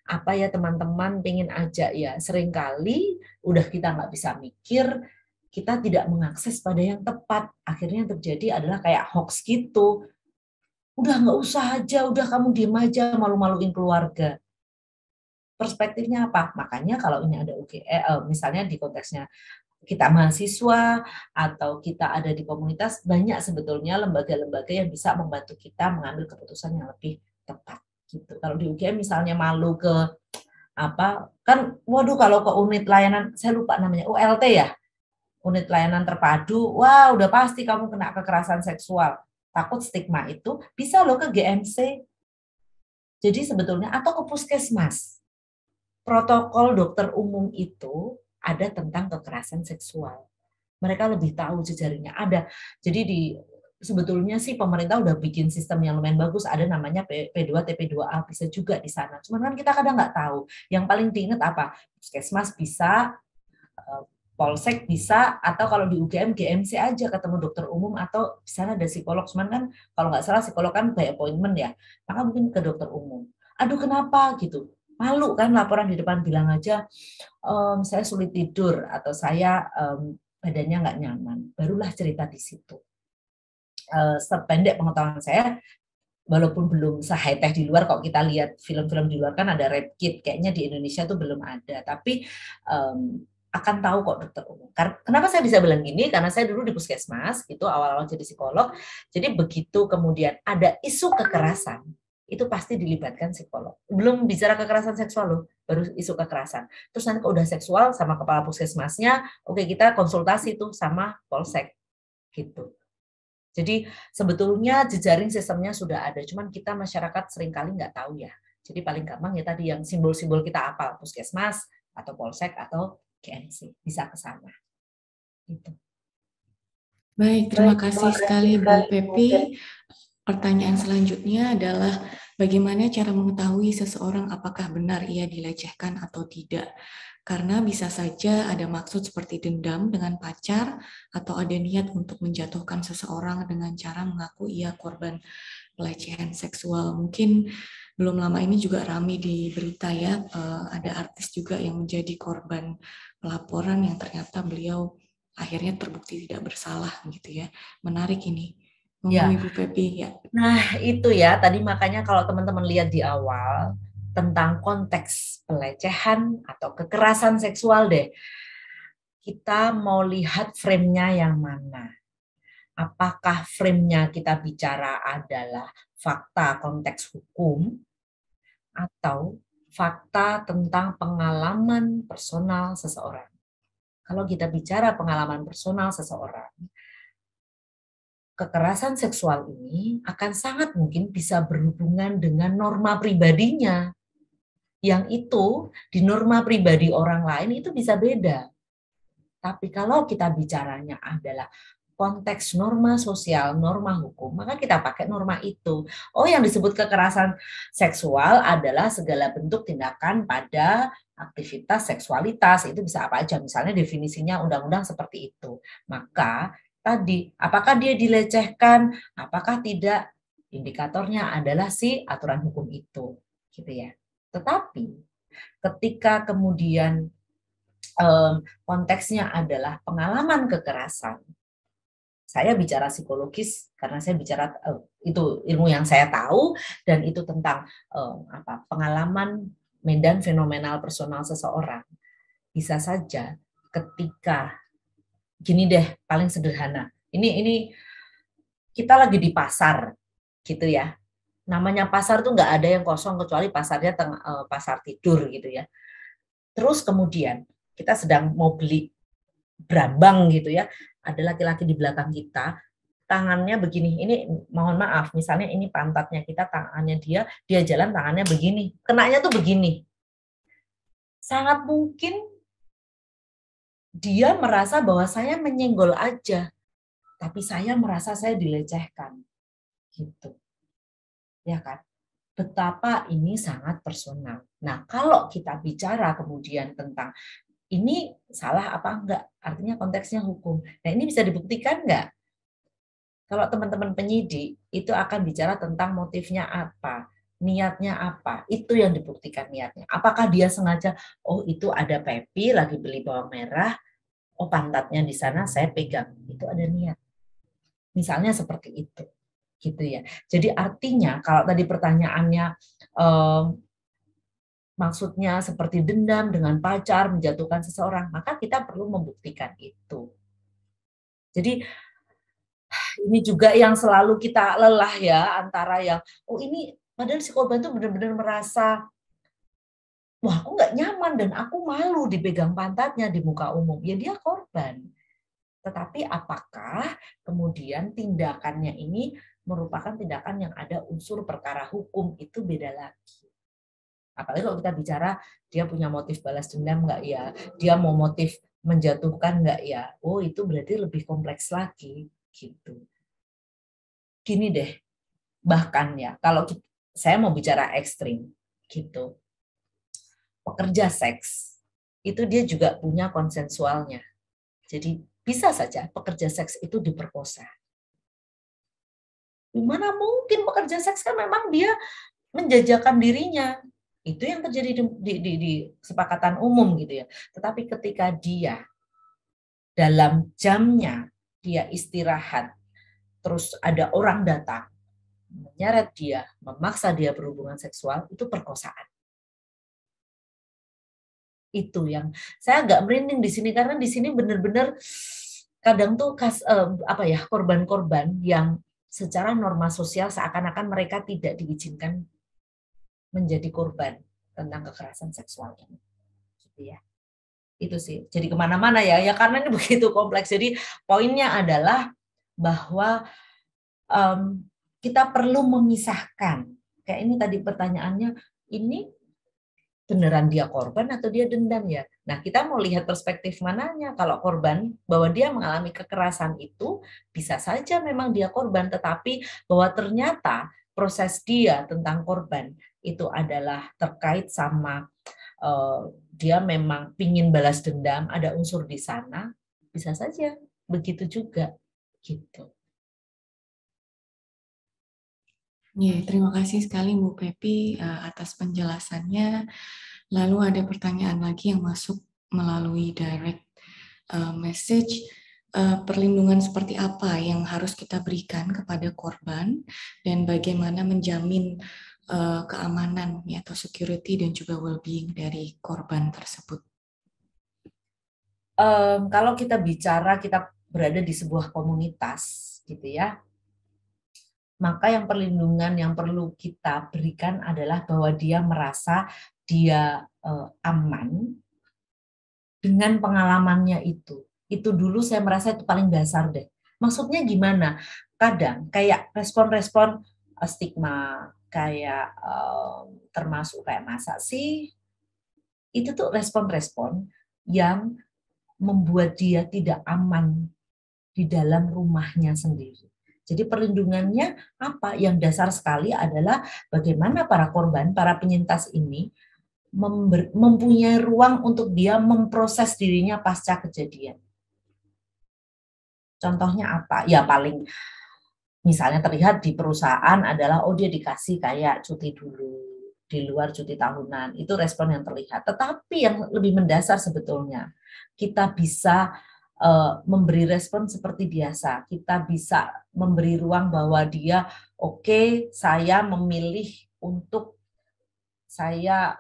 teman-teman pingin ajak ya. Seringkali udah kita nggak bisa mikir, kita tidak mengakses pada yang tepat. Akhirnya yang terjadi adalah kayak hoax gitu. Udah nggak usah aja, udah kamu diem aja, malu-maluin keluarga. Perspektifnya apa? Makanya kalau ini ada misalnya di konteksnya kita mahasiswa atau kita ada di komunitas, banyak sebetulnya lembaga-lembaga yang bisa membantu kita mengambil keputusan yang lebih tepat. Gitu. Kalau di UGM misalnya malu ke kalau ke unit layanan, saya lupa namanya, ULT ya, unit layanan terpadu, udah pasti kamu kena kekerasan seksual. Takut stigma itu, bisa loh ke GMC. Jadi sebetulnya, atau ke puskesmas. Protokol dokter umum itu ada tentang kekerasan seksual. Mereka lebih tahu jejaringnya ada. Jadi sebetulnya sih pemerintah udah bikin sistem yang lumayan bagus, ada namanya P2, TP2A, bisa juga di sana. Cuman kan kita kadang nggak tahu. Yang paling diingat apa? Puskesmas bisa, Polsek bisa, atau kalau di UGM GMC aja ketemu dokter umum atau di sana ada psikolog. Cuman kan kalau nggak salah psikolog kan by appointment ya. Maka mungkin ke dokter umum. Aduh kenapa gitu? Malu kan laporan di depan, bilang aja saya sulit tidur atau saya badannya nggak nyaman. Barulah cerita di situ. Sependek pengetahuan saya, walaupun belum se-high tech di luar, kalau kita lihat film-film di luar kan ada rape kit, kayaknya di Indonesia tuh belum ada. Tapi akan tahu kok dokter umum. Kenapa saya bisa bilang gini? Karena saya dulu di puskesmas, itu awal-awal jadi psikolog. Jadi begitu kemudian ada isu kekerasan, itu pasti dilibatkan psikolog. Belum bicara kekerasan seksual loh, baru isu kekerasan. Terus nanti kalau udah seksual sama kepala puskesmasnya, oke kita konsultasi tuh sama polsek gitu. Jadi sebetulnya jejaring sistemnya sudah ada, cuman kita masyarakat seringkali nggak tahu ya. Jadi paling gampang ya tadi yang simbol-simbol kita apal, puskesmas atau polsek atau GMC, bisa ke sana. Gitu. Baik, terima kasih sekali Bu Pepi. Pertanyaan selanjutnya adalah bagaimana cara mengetahui seseorang apakah benar ia dilecehkan atau tidak? Karena bisa saja ada maksud seperti dendam dengan pacar atau ada niat untuk menjatuhkan seseorang dengan cara mengaku ia korban pelecehan seksual. Mungkin belum lama ini juga ramai di berita ya, ada artis juga yang menjadi korban pelaporan yang ternyata beliau akhirnya terbukti tidak bersalah gitu ya. Menarik ini. Monggo Ibu Pepi ya. Nah itu ya, tadi makanya kalau teman-teman lihat di awal, tentang konteks pelecehan atau kekerasan seksual deh. Kita mau lihat frame-nya yang mana. Apakah frame-nya kita bicara adalah fakta konteks hukum atau fakta tentang pengalaman personal seseorang. Kalau kita bicara pengalaman personal seseorang, kekerasan seksual ini akan sangat mungkin bisa berhubungan dengan norma pribadinya. Yang itu di norma pribadi orang lain itu bisa beda. Tapi kalau kita bicaranya adalah konteks norma sosial, norma hukum, maka kita pakai norma itu. Oh, yang disebut kekerasan seksual adalah segala bentuk tindakan pada aktivitas seksualitas. Itu bisa apa aja, misalnya definisinya undang-undang seperti itu. Maka tadi, apakah dia dilecehkan, apakah tidak, indikatornya adalah si aturan hukum itu. Gitu ya. Tetapi ketika kemudian konteksnya adalah pengalaman kekerasan, saya bicara psikologis karena saya bicara itu ilmu yang saya tahu dan itu tentang pengalaman medan fenomenal personal seseorang. Bisa saja ketika gini deh, paling sederhana. Ini kita lagi di pasar gitu ya. Namanya pasar tuh nggak ada yang kosong kecuali pasarnya pasar tidur gitu ya. Terus kemudian kita sedang mau beli brambang gitu ya, ada laki-laki di belakang kita, tangannya begini, ini mohon maaf, misalnya ini pantatnya kita, tangannya dia jalan tangannya begini, kenanya tuh begini. Sangat mungkin dia merasa bahwa saya menyenggol aja, tapi saya merasa saya dilecehkan. Gitu. Ya kan? Betapa ini sangat personal. Nah, kalau kita bicara kemudian tentang ini salah apa enggak, artinya konteksnya hukum. Nah, ini bisa dibuktikan enggak? Kalau teman-teman penyidik itu akan bicara tentang motifnya apa, niatnya apa, itu yang dibuktikan niatnya. Apakah dia sengaja, oh itu ada Pepi lagi beli bawang merah, oh pantatnya di sana saya pegang, itu ada niat. Misalnya seperti itu, gitu ya. Jadi artinya kalau tadi pertanyaannya maksudnya seperti dendam dengan pacar, menjatuhkan seseorang, maka kita perlu membuktikan itu. Jadi ini juga yang selalu kita lelah ya, antara yang, oh ini padahal si korban itu benar-benar merasa, wah aku nggak nyaman dan aku malu dipegang pantatnya di muka umum. Ya dia korban. Tetapi apakah kemudian tindakannya ini merupakan tindakan yang ada unsur perkara hukum, itu beda lagi. Apalagi kalau kita bicara dia punya motif balas dendam nggak ya, dia mau motif menjatuhkan nggak ya, oh itu berarti lebih kompleks lagi gitu. Gini deh, bahkan ya kalau saya mau bicara ekstrim gitu, pekerja seks itu dia juga punya konsensualnya. Jadi bisa saja pekerja seks itu diperkosa. Gimana mungkin pekerja seks kan memang dia menjajakan dirinya. Itu yang terjadi di kesepakatan umum gitu ya. Tetapi ketika dia dalam jamnya dia istirahat, terus ada orang datang, menyeret dia, memaksa dia berhubungan seksual, itu perkosaan. Itu yang saya agak merinding di sini karena di sini benar-benar kadang tuh korban-korban yang secara norma sosial seakan-akan mereka tidak diizinkan menjadi korban tentang kekerasan seksual ini, gitu ya. Itu sih. Jadi kemana-mana ya karena ini begitu kompleks. Jadi poinnya adalah bahwa kita perlu memisahkan. Kayak ini tadi pertanyaannya, ini beneran dia korban atau dia dendam ya? Nah, kita mau lihat perspektif mananya. Kalau korban, bahwa dia mengalami kekerasan itu, bisa saja memang dia korban, tetapi bahwa ternyata proses dia tentang korban itu adalah terkait sama dia memang pingin balas dendam, ada unsur di sana, bisa saja begitu juga. Gitu. Ya, terima kasih sekali Bu Pepi atas penjelasannya. Lalu ada pertanyaan lagi yang masuk melalui direct message. Perlindungan seperti apa yang harus kita berikan kepada korban dan bagaimana menjamin keamanan ya, atau security dan juga well-being dari korban tersebut? Kalau kita bicara kita berada di sebuah komunitas gitu ya, maka yang perlindungan yang perlu kita berikan adalah bahwa dia merasa dia aman dengan pengalamannya itu. Itu dulu saya merasa itu paling dasar deh. Maksudnya gimana? Kadang kayak respon-respon stigma, kayak termasuk kayak masa sih, itu tuh respon-respon yang membuat dia tidak aman di dalam rumahnya sendiri. Jadi perlindungannya apa? Yang dasar sekali adalah bagaimana para korban, para penyintas ini mempunyai ruang untuk dia memproses dirinya pasca kejadian. Contohnya apa? Ya paling misalnya terlihat di perusahaan adalah dia dikasih kayak cuti dulu di luar cuti tahunan. Itu respon yang terlihat. Tetapi yang lebih mendasar sebetulnya kita bisa memberi respon seperti biasa. Kita bisa memberi ruang bahwa dia oke, saya memilih untuk saya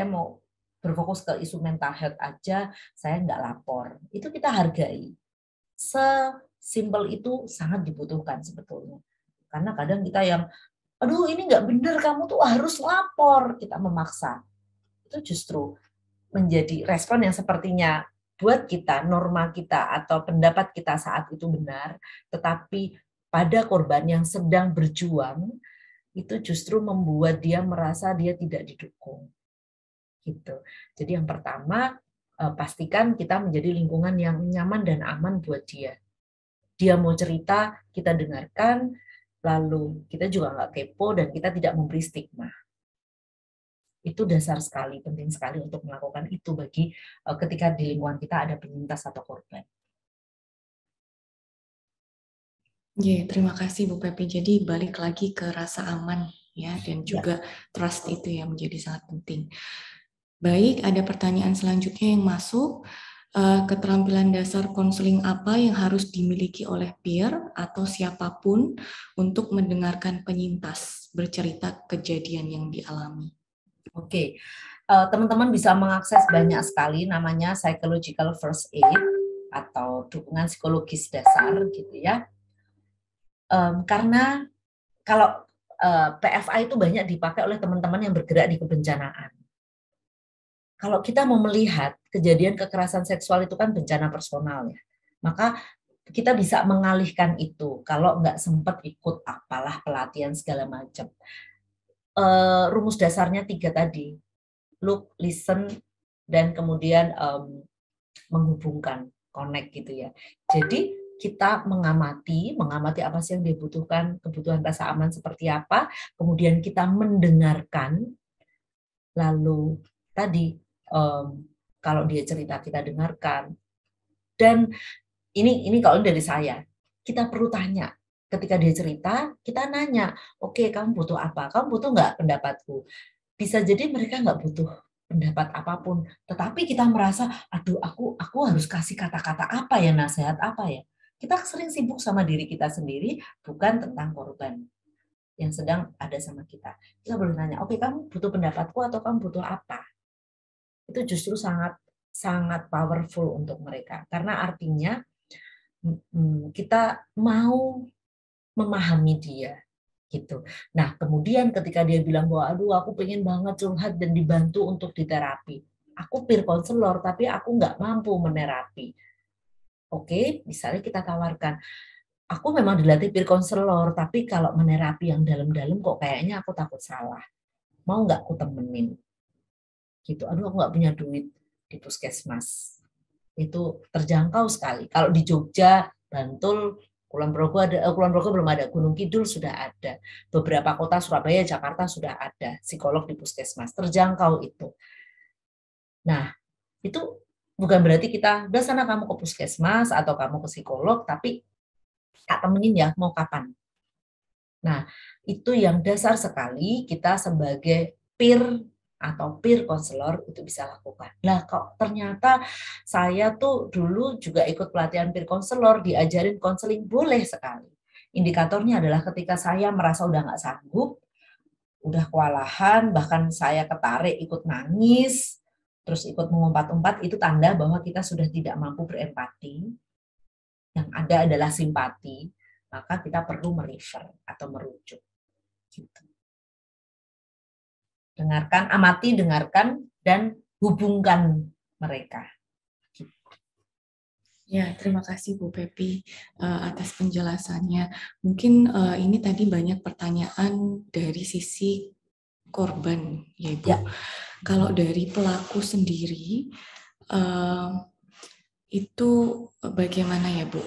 mau berfokus ke isu mental health aja, saya nggak lapor. Itu kita hargai. Sesimpel itu sangat dibutuhkan sebetulnya. Karena kadang kita yang, aduh ini nggak benar, kamu tuh harus lapor. Kita memaksa. Itu justru menjadi respon yang sepertinya buat kita, norma kita atau pendapat kita saat itu benar, tetapi pada korban yang sedang berjuang, itu justru membuat dia merasa dia tidak didukung. Gitu. Jadi yang pertama, pastikan kita menjadi lingkungan yang nyaman dan aman buat dia. Dia mau cerita, kita dengarkan, lalu kita juga nggak kepo dan kita tidak memberi stigma. Itu dasar sekali, penting sekali untuk melakukan itu bagi ketika di lingkungan kita ada penyintas atau korban. Terima kasih Bu Pepi. Jadi balik lagi ke rasa aman ya, dan juga trust itu yang menjadi sangat penting. Baik, ada pertanyaan selanjutnya yang masuk. Keterampilan dasar konseling apa yang harus dimiliki oleh peer atau siapapun untuk mendengarkan penyintas bercerita kejadian yang dialami? Oke, teman-teman bisa mengakses banyak sekali namanya psychological first aid atau dukungan psikologis dasar gitu ya. Karena kalau PFA itu banyak dipakai oleh teman-teman yang bergerak di kebencanaan. Kalau kita mau melihat kejadian kekerasan seksual itu kan bencana personal ya, maka kita bisa mengalihkan itu kalau nggak sempat ikut apalah pelatihan segala macam. Rumus dasarnya 3 tadi, look, listen, dan kemudian menghubungkan, connect gitu ya. Jadi kita mengamati apa sih yang dia butuhkan, kebutuhan rasa aman seperti apa, kemudian kita mendengarkan, lalu tadi kalau dia cerita kita dengarkan, dan ini kalau dari saya, kita perlu tanya. Ketika dia cerita, kita nanya, oke, kamu butuh apa? Kamu butuh nggak pendapatku? Bisa jadi mereka nggak butuh pendapat apapun, tetapi kita merasa, aduh, aku harus kasih kata-kata apa ya, nasihat apa ya? Kita sering sibuk sama diri kita sendiri, bukan tentang korban yang sedang ada sama kita. Kita boleh nanya, oke, kamu butuh pendapatku atau kamu butuh apa? Itu justru sangat powerful untuk mereka, karena artinya kita mau memahami dia gitu. Nah, kemudian ketika dia bilang bahwa aduh aku pengen banget curhat dan dibantu untuk diterapi. Aku peer counselor tapi aku nggak mampu menerapi. Oke, misalnya kita tawarkan, aku memang dilatih peer counselor tapi kalau menerapi yang dalam-dalam kok kayaknya aku takut salah. Mau nggak aku temenin? Gitu. Aduh aku nggak punya duit di puskesmas. Itu terjangkau sekali. Kalau di Jogja, Bantul, Kulon Progo belum ada, Gunung Kidul sudah ada, beberapa kota Surabaya, Jakarta sudah ada psikolog di puskesmas, terjangkau itu. Nah, itu bukan berarti kita udah sana kamu ke puskesmas atau kamu ke psikolog, tapi tak temenin ya, mau kapan. Nah, itu yang dasar sekali kita sebagai peer atau peer counselor itu bisa lakukan. Nah, kok ternyata saya tuh dulu juga ikut pelatihan peer counselor, diajarin konseling, boleh sekali. Indikatornya adalah ketika saya merasa udah nggak sanggup, udah kewalahan, bahkan saya ketarik ikut nangis, terus ikut mengumpat-umpat, itu tanda bahwa kita sudah tidak mampu berempati. Yang ada adalah simpati, maka kita perlu merefer atau merujuk. Gitu. Dengarkan, amati, dengarkan, dan hubungkan mereka. Ya, terima kasih Bu Pepi atas penjelasannya. Mungkin ini tadi banyak pertanyaan dari sisi korban, ya Ibu. Ya. Kalau dari pelaku sendiri, itu bagaimana ya Bu?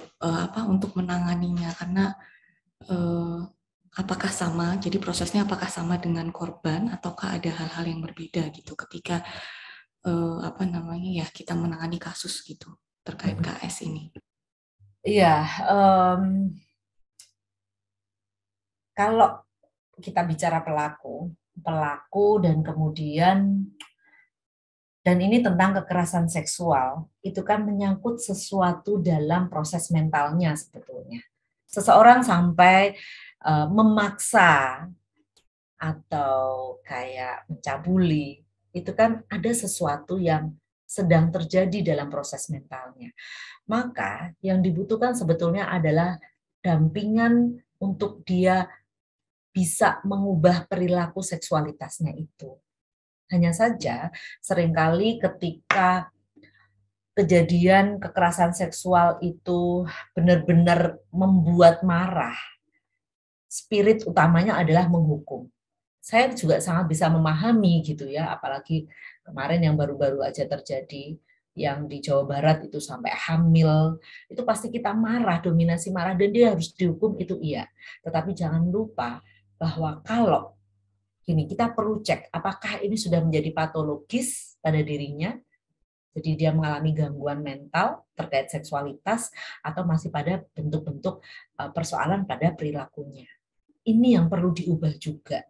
Untuk menanganinya? Karena apakah sama? Jadi prosesnya apakah sama dengan korban ataukah ada hal-hal yang berbeda gitu ketika kita menangani kasus gitu terkait KS ini? Iya, kalau kita bicara pelaku dan kemudian, dan ini tentang kekerasan seksual, itu kan menyangkut sesuatu dalam proses mentalnya sebetulnya. Seseorang sampai memaksa atau kayak mencabuli, itu kan ada sesuatu yang sedang terjadi dalam proses mentalnya. Maka yang dibutuhkan sebetulnya adalah dampingan untuk dia bisa mengubah perilaku seksualitasnya itu. Hanya saja seringkali ketika kejadian kekerasan seksual itu benar-benar membuat marah, spirit utamanya adalah menghukum. Saya juga sangat bisa memahami gitu ya, apalagi kemarin yang baru-baru aja terjadi, yang di Jawa Barat itu sampai hamil, itu pasti kita marah, dominasi marah, dan dia harus dihukum, itu iya. Tetapi jangan lupa bahwa kalau gini, kita perlu cek apakah ini sudah menjadi patologis pada dirinya, jadi dia mengalami gangguan mental terkait seksualitas, atau masih pada bentuk-bentuk persoalan pada perilakunya. Ini yang perlu diubah juga.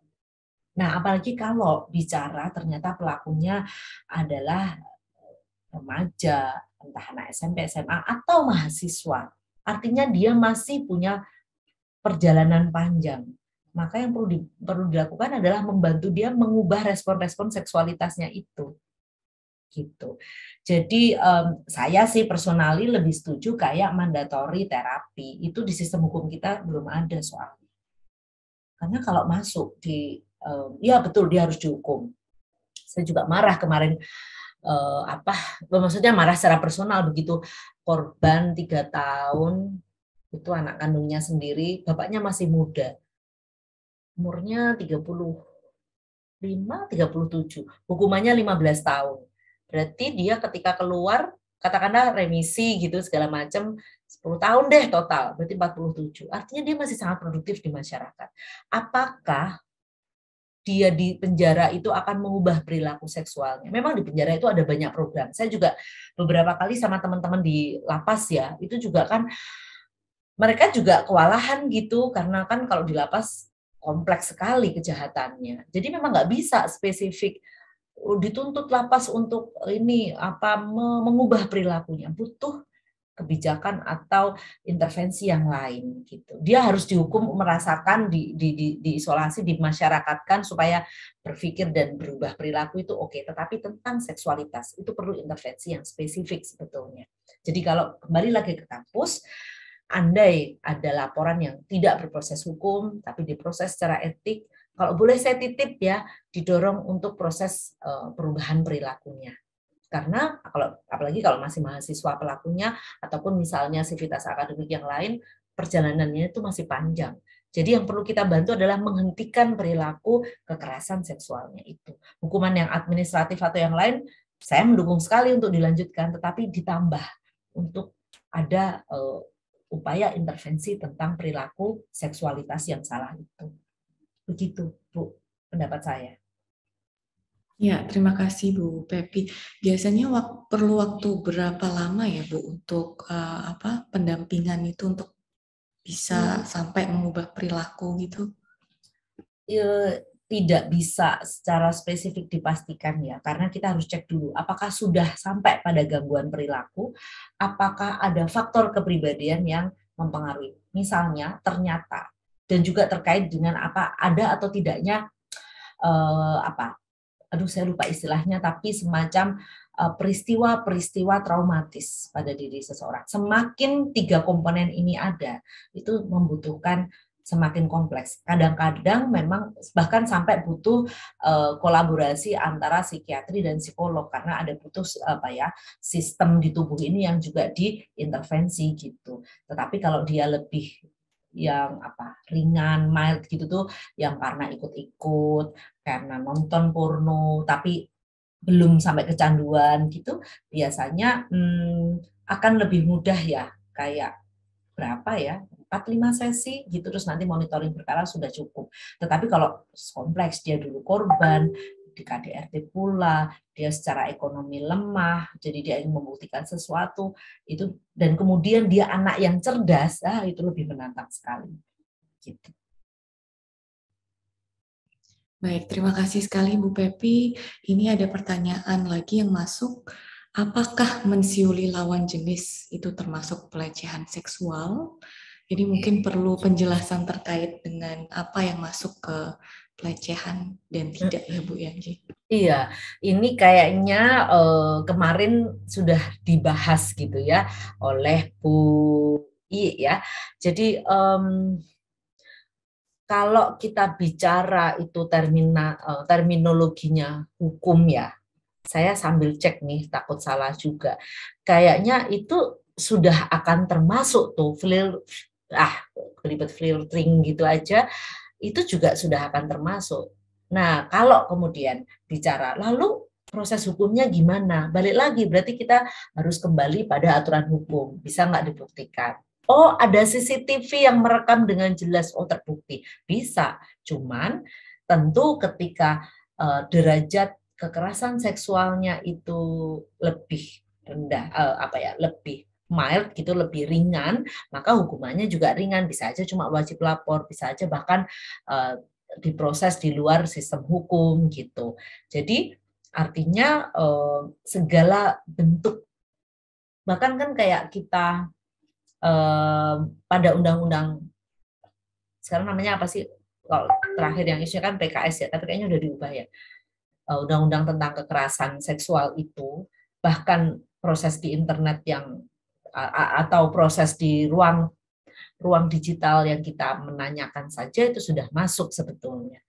Nah, apalagi kalau bicara ternyata pelakunya adalah remaja, entah anak SMP, SMA, atau mahasiswa. Artinya dia masih punya perjalanan panjang. Maka yang perlu dilakukan adalah membantu dia mengubah respon-respon seksualitasnya itu. Gitu. Jadi saya sih personally lebih setuju kayak mandatory terapi. Itu di sistem hukum kita belum ada soalnya. Karena kalau masuk di ya betul dia harus dihukum. Saya juga marah kemarin maksudnya marah secara personal begitu korban 3 tahun itu anak kandungnya sendiri, bapaknya masih muda. Umurnya 35, 37. Hukumannya 15 tahun. Berarti dia ketika keluar katakanlah remisi gitu segala macam 10 tahun deh total, berarti 47. Artinya dia masih sangat produktif di masyarakat. Apakah dia di penjara itu akan mengubah perilaku seksualnya? Memang di penjara itu ada banyak program. Saya juga beberapa kali sama teman-teman di lapas ya, itu juga kan mereka juga kewalahan gitu, karena kan kalau di lapas kompleks sekali kejahatannya. Jadi memang nggak bisa spesifik dituntut lapas untuk ini mengubah perilakunya. Butuh kebijakan atau intervensi yang lain gitu. Dia harus dihukum, merasakan diisolasi, dimasyarakatkan supaya berpikir dan berubah perilaku itu oke. Tetapi tentang seksualitas itu perlu intervensi yang spesifik sebetulnya. Jadi kalau kembali lagi ke kampus, andai ada laporan yang tidak berproses hukum tapi diproses secara etik, kalau boleh saya titip ya, didorong untuk proses perubahan perilakunya. Karena apalagi kalau masih mahasiswa pelakunya ataupun misalnya sivitas akademik yang lain, perjalanannya itu masih panjang. Jadi yang perlu kita bantu adalah menghentikan perilaku kekerasan seksualnya itu. Hukuman yang administratif atau yang lain, saya mendukung sekali untuk dilanjutkan, tetapi ditambah untuk ada upaya intervensi tentang perilaku seksualitas yang salah itu. Begitu, Bu, pendapat saya. Ya, terima kasih Bu Pepi. Biasanya perlu waktu berapa lama ya Bu untuk pendampingan itu untuk bisa sampai mengubah perilaku gitu? Tidak bisa secara spesifik dipastikan ya, karena kita harus cek dulu apakah sudah sampai pada gangguan perilaku, apakah ada faktor kepribadian yang mempengaruhi. Misalnya ternyata, dan juga terkait dengan apa ada atau tidaknya saya lupa istilahnya, tapi semacam peristiwa-peristiwa traumatis pada diri seseorang. Semakin 3 komponen ini ada, itu membutuhkan semakin kompleks. Kadang-kadang memang bahkan sampai butuh kolaborasi antara psikiatri dan psikolog karena ada butuh sistem di tubuh ini yang juga diintervensi gitu. Tetapi kalau dia lebih yang ringan, mild gitu tuh, yang karena ikut-ikut, karena nonton porno, tapi belum sampai kecanduan gitu, biasanya akan lebih mudah ya, kayak berapa ya, 4-5 sesi gitu, terus nanti monitoring berkala sudah cukup. Tetapi kalau kompleks, dia dulu korban, di KDRT pula, dia secara ekonomi lemah, jadi dia ingin membuktikan sesuatu, itu dan kemudian dia anak yang cerdas, itu lebih menantang sekali. Gitu. Baik, terima kasih sekali Bu Pepi. Ini ada pertanyaan lagi yang masuk. Apakah mensiuli lawan jenis itu termasuk pelecehan seksual? Jadi mungkin perlu penjelasan terkait dengan apa yang masuk ke pelecehan dan tidak ya Bu Yanji. Iya, ini kayaknya kemarin sudah dibahas gitu ya oleh Bu I ya. Jadi kalau kita bicara itu terminologinya hukum ya, saya sambil cek nih, takut salah juga. Kayaknya itu sudah akan termasuk tuh filtering gitu aja, itu juga sudah akan termasuk. Nah, kalau kemudian bicara, lalu proses hukumnya gimana? Balik lagi, berarti kita harus kembali pada aturan hukum. Bisa nggak dibuktikan? Oh, ada CCTV yang merekam dengan jelas. Oh, terbukti. Bisa. Cuman tentu ketika derajat kekerasan seksualnya itu lebih rendah, lebih mild gitu, lebih ringan, maka hukumannya juga ringan. Bisa aja cuma wajib lapor, bisa aja bahkan diproses di luar sistem hukum gitu. Jadi artinya segala bentuk, bahkan kan kayak kita pada undang-undang sekarang namanya apa sih, kalau terakhir yang isunya kan PKS ya, tapi kayaknya udah diubah ya, undang-undang tentang kekerasan seksual itu, bahkan proses di internet yang atau proses di ruang digital yang kita menanyakan saja itu sudah masuk sebetulnya.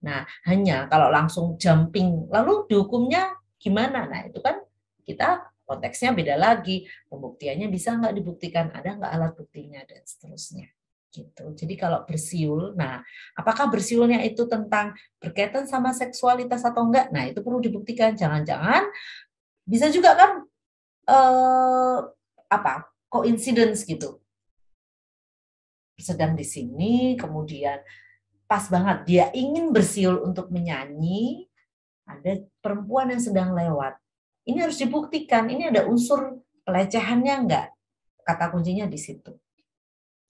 Nah, hanya kalau langsung jumping, lalu dihukumnya gimana? Nah, itu kan kita konteksnya beda lagi. Pembuktiannya bisa nggak dibuktikan, ada nggak alat buktinya, dan seterusnya. Gitu. Jadi kalau bersiul, nah apakah bersiulnya itu tentang berkaitan sama seksualitas atau enggak? Nah, itu perlu dibuktikan. Jangan-jangan bisa juga kan coincidence gitu. Sedang di sini, kemudian pas banget dia ingin bersiul untuk menyanyi, ada perempuan yang sedang lewat. Ini harus dibuktikan, ini ada unsur pelecehannya enggak? Kata kuncinya di situ.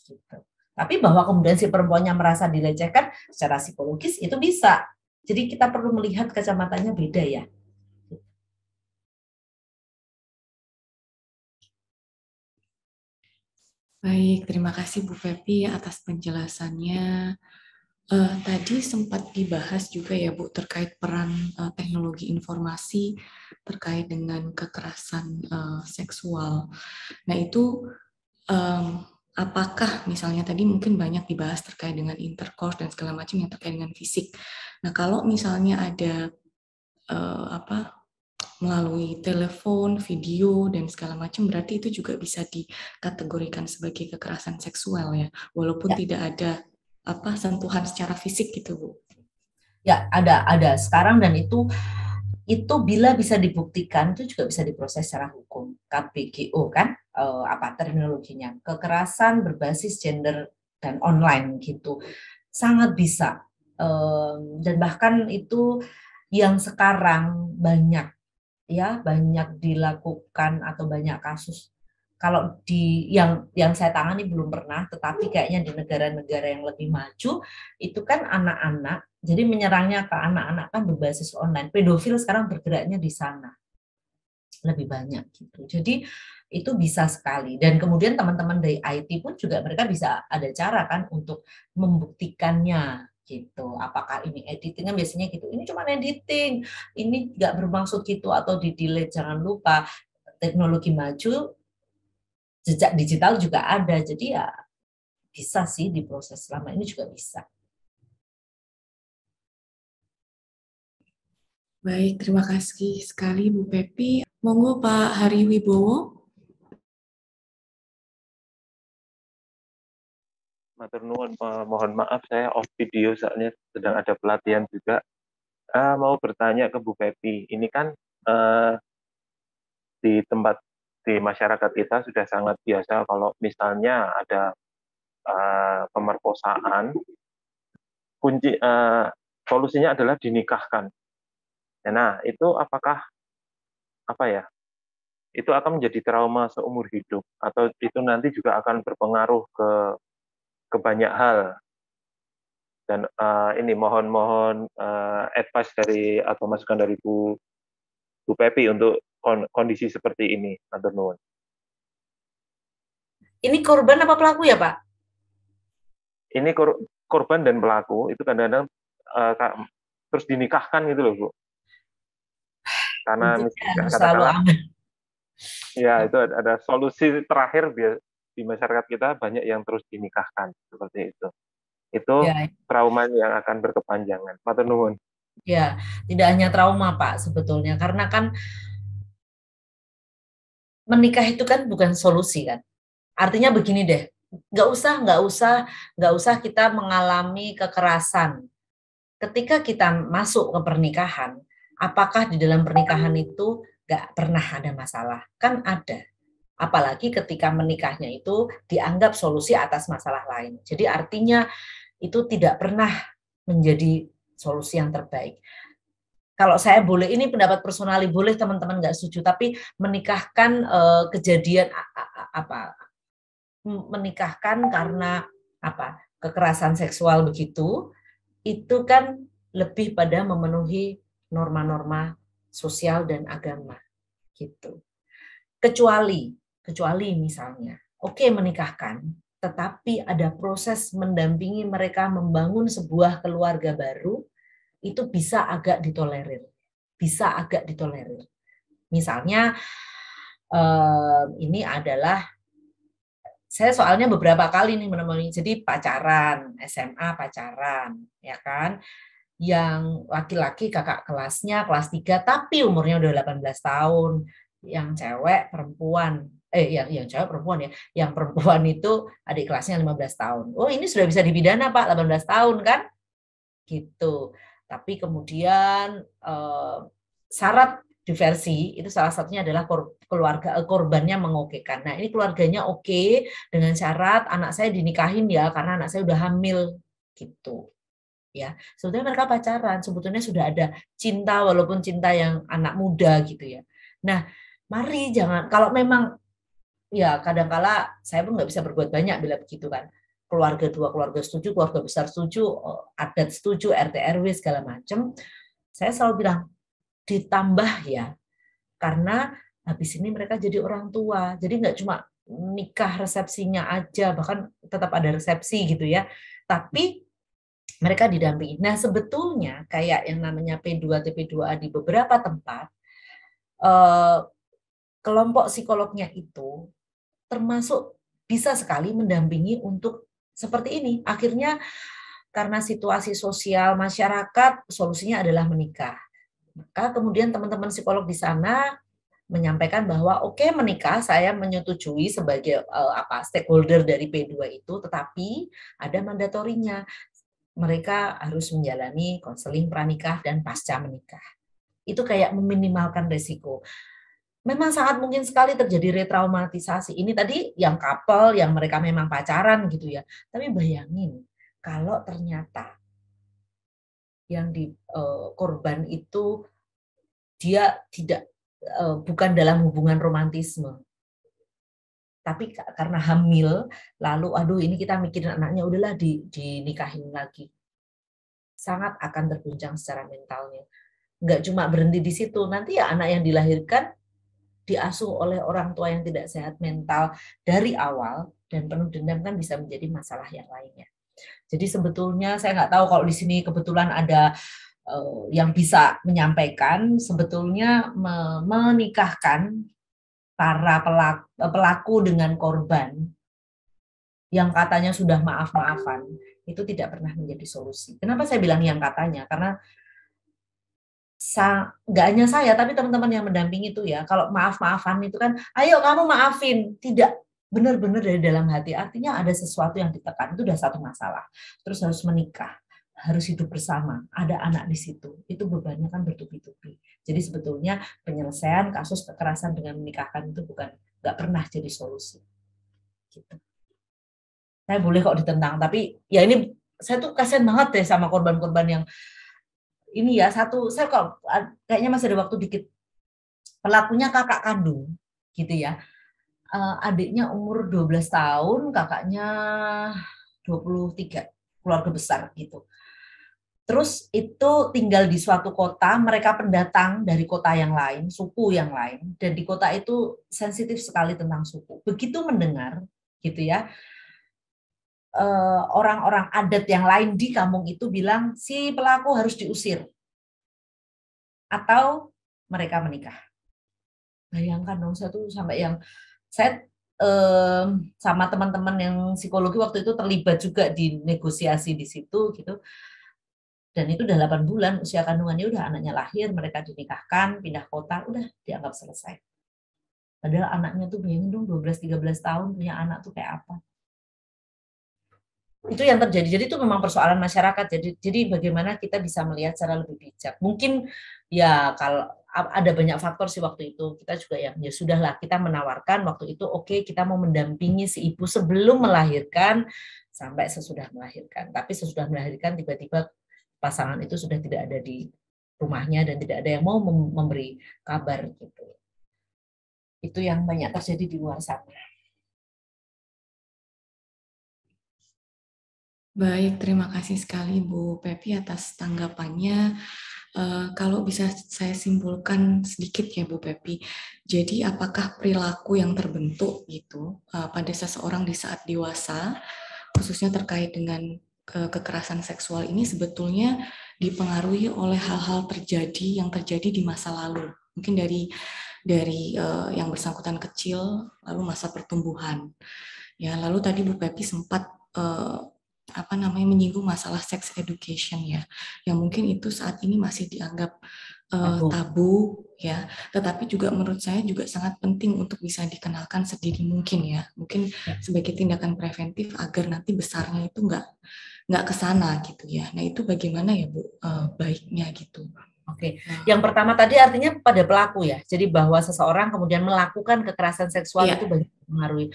Gitu. Tapi bahwa kemudian si perempuannya merasa dilecehkan secara psikologis itu bisa. Jadi kita perlu melihat kacamatanya beda ya. Baik, terima kasih Bu Pepi atas penjelasannya. Tadi sempat dibahas juga ya Bu terkait peran teknologi informasi terkait dengan kekerasan seksual. Nah itu apakah misalnya tadi mungkin banyak dibahas terkait dengan intercourse dan segala macam yang terkait dengan fisik. Nah kalau misalnya ada melalui telepon, video dan segala macam, berarti itu juga bisa dikategorikan sebagai kekerasan seksual ya, walaupun tidak ada sentuhan secara fisik gitu Bu. Ya, ada sekarang, dan itu bila bisa dibuktikan itu juga bisa diproses secara hukum. KPGO kan terminologinya, kekerasan berbasis gender dan online gitu. Sangat bisa. Dan bahkan itu yang sekarang banyak dilakukan atau banyak kasus. Kalau di yang saya tangani belum pernah, tetapi kayaknya di negara-negara yang lebih maju itu kan anak-anak, jadi menyerangnya ke anak-anak kan berbasis online. Pedofil sekarang bergeraknya di sana lebih banyak gitu. Jadi itu bisa sekali. Dan kemudian teman-teman dari IT pun juga mereka bisa ada cara kan untuk membuktikannya gitu. Apakah ini editing, kan biasanya gitu, ini cuma editing, ini nggak bermaksud gitu, atau di delete. Jangan lupa teknologi maju, jejak digital juga ada, jadi ya bisa sih diproses, selama ini juga bisa. Baik, terima kasih sekali Bu Pepi. Monggo Pak Hari Wibowo. Matur nuwun, mohon maaf saya off video soalnya sedang ada pelatihan juga. Mau bertanya ke Bu Pepi, ini kan di tempat di masyarakat kita sudah sangat biasa kalau misalnya ada pemerkosaan, kunci solusinya adalah dinikahkan. Nah, itu apakah apa ya? Itu akan menjadi trauma seumur hidup atau itu nanti juga akan berpengaruh ke banyak hal. Dan ini mohon advice dari atau masukan dari Bu Pepi untuk kondisi seperti ini, matur nuwun. Ini korban apa pelaku ya, Pak? Ini korban dan pelaku itu kadang-kadang terus dinikahkan gitu loh, Bu. Karena selalu aman. Ya, itu ada solusi terakhir di masyarakat kita banyak yang terus dinikahkan seperti itu. Itu ya, trauma yang akan berkepanjangan. Matur nuwun. Ya, tidak hanya trauma, Pak, sebetulnya, karena kan menikah itu kan bukan solusi kan. Artinya begini deh, nggak usah kita mengalami kekerasan. Ketika kita masuk ke pernikahan, apakah di dalam pernikahan itu nggak pernah ada masalah? Kan ada. Apalagi ketika menikahnya itu dianggap solusi atas masalah lain. Jadi artinya itu tidak pernah menjadi solusi yang terbaik. Kalau saya boleh, ini pendapat personali, boleh teman-teman nggak setuju, tapi menikahkan kejadian menikahkan karena kekerasan seksual begitu, itu kan lebih pada memenuhi norma-norma sosial dan agama gitu. Kecuali misalnya, oke, menikahkan, tetapi ada proses mendampingi mereka membangun sebuah keluarga baru, itu bisa agak ditolerir. Misalnya ini adalah, saya soalnya beberapa kali nih menemui, jadi pacaran, SMA pacaran, ya kan, yang laki-laki kakak kelasnya kelas 3 tapi umurnya udah 18 tahun, yang cewek perempuan, yang cewek perempuan ya, yang perempuan itu adik kelasnya 15 tahun. Oh, ini sudah bisa dipidana, Pak, 18 tahun kan? Gitu. Tapi kemudian syarat diversi itu salah satunya adalah korbannya mengokekan. Nah, ini keluarganya oke dengan syarat anak saya dinikahin ya karena anak saya udah hamil gitu. Ya, sebetulnya mereka pacaran, sebetulnya sudah ada cinta walaupun cinta yang anak muda gitu ya. Nah, mari jangan, kalau memang ya kadangkala saya pun nggak bisa berbuat banyak bila begitu kan. Keluarga dua keluarga setuju, keluarga besar setuju, adat setuju, RT RW segala macam. Saya selalu bilang ditambah ya, karena habis ini mereka jadi orang tua. Jadi nggak cuma nikah resepsinya aja, bahkan tetap ada resepsi gitu ya. Tapi mereka didampingi. Nah, sebetulnya kayak yang namanya P2 TP2A di beberapa tempat, kelompok psikolognya itu termasuk bisa sekali mendampingi untuk seperti ini. Akhirnya karena situasi sosial masyarakat, solusinya adalah menikah. Maka kemudian teman-teman psikolog di sana menyampaikan bahwa oke, menikah saya menyetujui sebagai stakeholder dari P2 itu, tetapi ada mandatorinya. Mereka harus menjalani konseling pranikah dan pasca menikah. Itu kayak meminimalkan resiko. Memang sangat mungkin sekali terjadi retraumatisasi. Ini tadi yang couple, yang mereka memang pacaran gitu ya. Tapi bayangin, kalau ternyata yang di korban itu dia tidak bukan dalam hubungan romantisme, tapi karena hamil, lalu aduh ini kita mikirin anaknya, udahlah dinikahin lagi. Sangat akan terguncang secara mentalnya. Nggak cuma berhenti di situ, nanti ya anak yang dilahirkan diasuh oleh orang tua yang tidak sehat mental dari awal dan penuh dendam kan bisa menjadi masalah yang lainnya. Jadi sebetulnya saya nggak tahu kalau di sini kebetulan ada yang bisa menyampaikan, sebetulnya menikahkan para pelaku dengan korban yang katanya sudah maaf-maafan, itu tidak pernah menjadi solusi. Kenapa saya bilang yang katanya? Karena nggak hanya saya, tapi teman-teman yang mendampingi itu ya, kalau maaf-maafan itu kan, ayo kamu maafin, tidak benar-benar dari dalam hati. Artinya ada sesuatu yang ditekan, itu udah satu masalah. Terus harus menikah, harus hidup bersama, ada anak di situ. Itu bebannya kan bertubi-tubi. Jadi sebetulnya penyelesaian kasus kekerasan dengan menikahkan itu nggak pernah jadi solusi. Gitu. Saya boleh kok ditentang, tapi ya ini saya tuh kasihan banget deh sama korban-korban yang ini ya, saya kok kayaknya masih ada waktu dikit. Pelakunya kakak kandung, gitu ya. Adiknya umur 12 tahun, kakaknya 23, keluarga besar gitu. Terus itu tinggal di suatu kota, mereka pendatang dari kota yang lain, suku yang lain, dan di kota itu sensitif sekali tentang suku. Begitu mendengar, gitu ya, orang-orang adat yang lain di kampung itu bilang si pelaku harus diusir atau mereka menikah. Bayangkan dong, saya tuh sampai yang saya sama teman-teman yang psikologi waktu itu terlibat juga di negosiasi di situ gitu. Dan itu udah 8 bulan usia kandungannya, udah anaknya lahir, mereka dinikahkan, pindah kota, udah dianggap selesai. Padahal anaknya tuh bayangin dong 12-13 tahun punya anak tuh kayak apa. Itu yang terjadi. Jadi itu memang persoalan masyarakat. Jadi bagaimana kita bisa melihat secara lebih bijak. Mungkin ya kalau ada banyak faktor sih waktu itu. Kita juga ya sudahlah, kita menawarkan waktu itu oke, kita mau mendampingi si ibu sebelum melahirkan sampai sesudah melahirkan. Tapi sesudah melahirkan tiba-tiba pasangan itu sudah tidak ada di rumahnya dan tidak ada yang mau memberi kabar gitu. Itu yang banyak terjadi di luar sana. Baik, terima kasih sekali Bu Pepi atas tanggapannya. Kalau bisa saya simpulkan sedikit ya Bu Pepi, jadi apakah perilaku yang terbentuk gitu pada seseorang di saat dewasa, khususnya terkait dengan kekerasan seksual ini sebetulnya dipengaruhi oleh hal-hal yang terjadi di masa lalu, mungkin dari yang bersangkutan kecil, lalu masa pertumbuhan. Ya, lalu tadi Bu Pepi sempat menyinggung masalah sex education ya, yang mungkin itu saat ini masih dianggap tabu ya, tetapi juga menurut saya juga sangat penting untuk bisa dikenalkan sedini mungkin ya, mungkin sebagai tindakan preventif agar nanti besarnya itu nggak ke sana gitu ya. Nah itu bagaimana ya Bu baiknya gitu? Oke, yang pertama tadi artinya pada pelaku ya, jadi bahwa seseorang kemudian melakukan kekerasan seksual itu banyak mempengaruhi.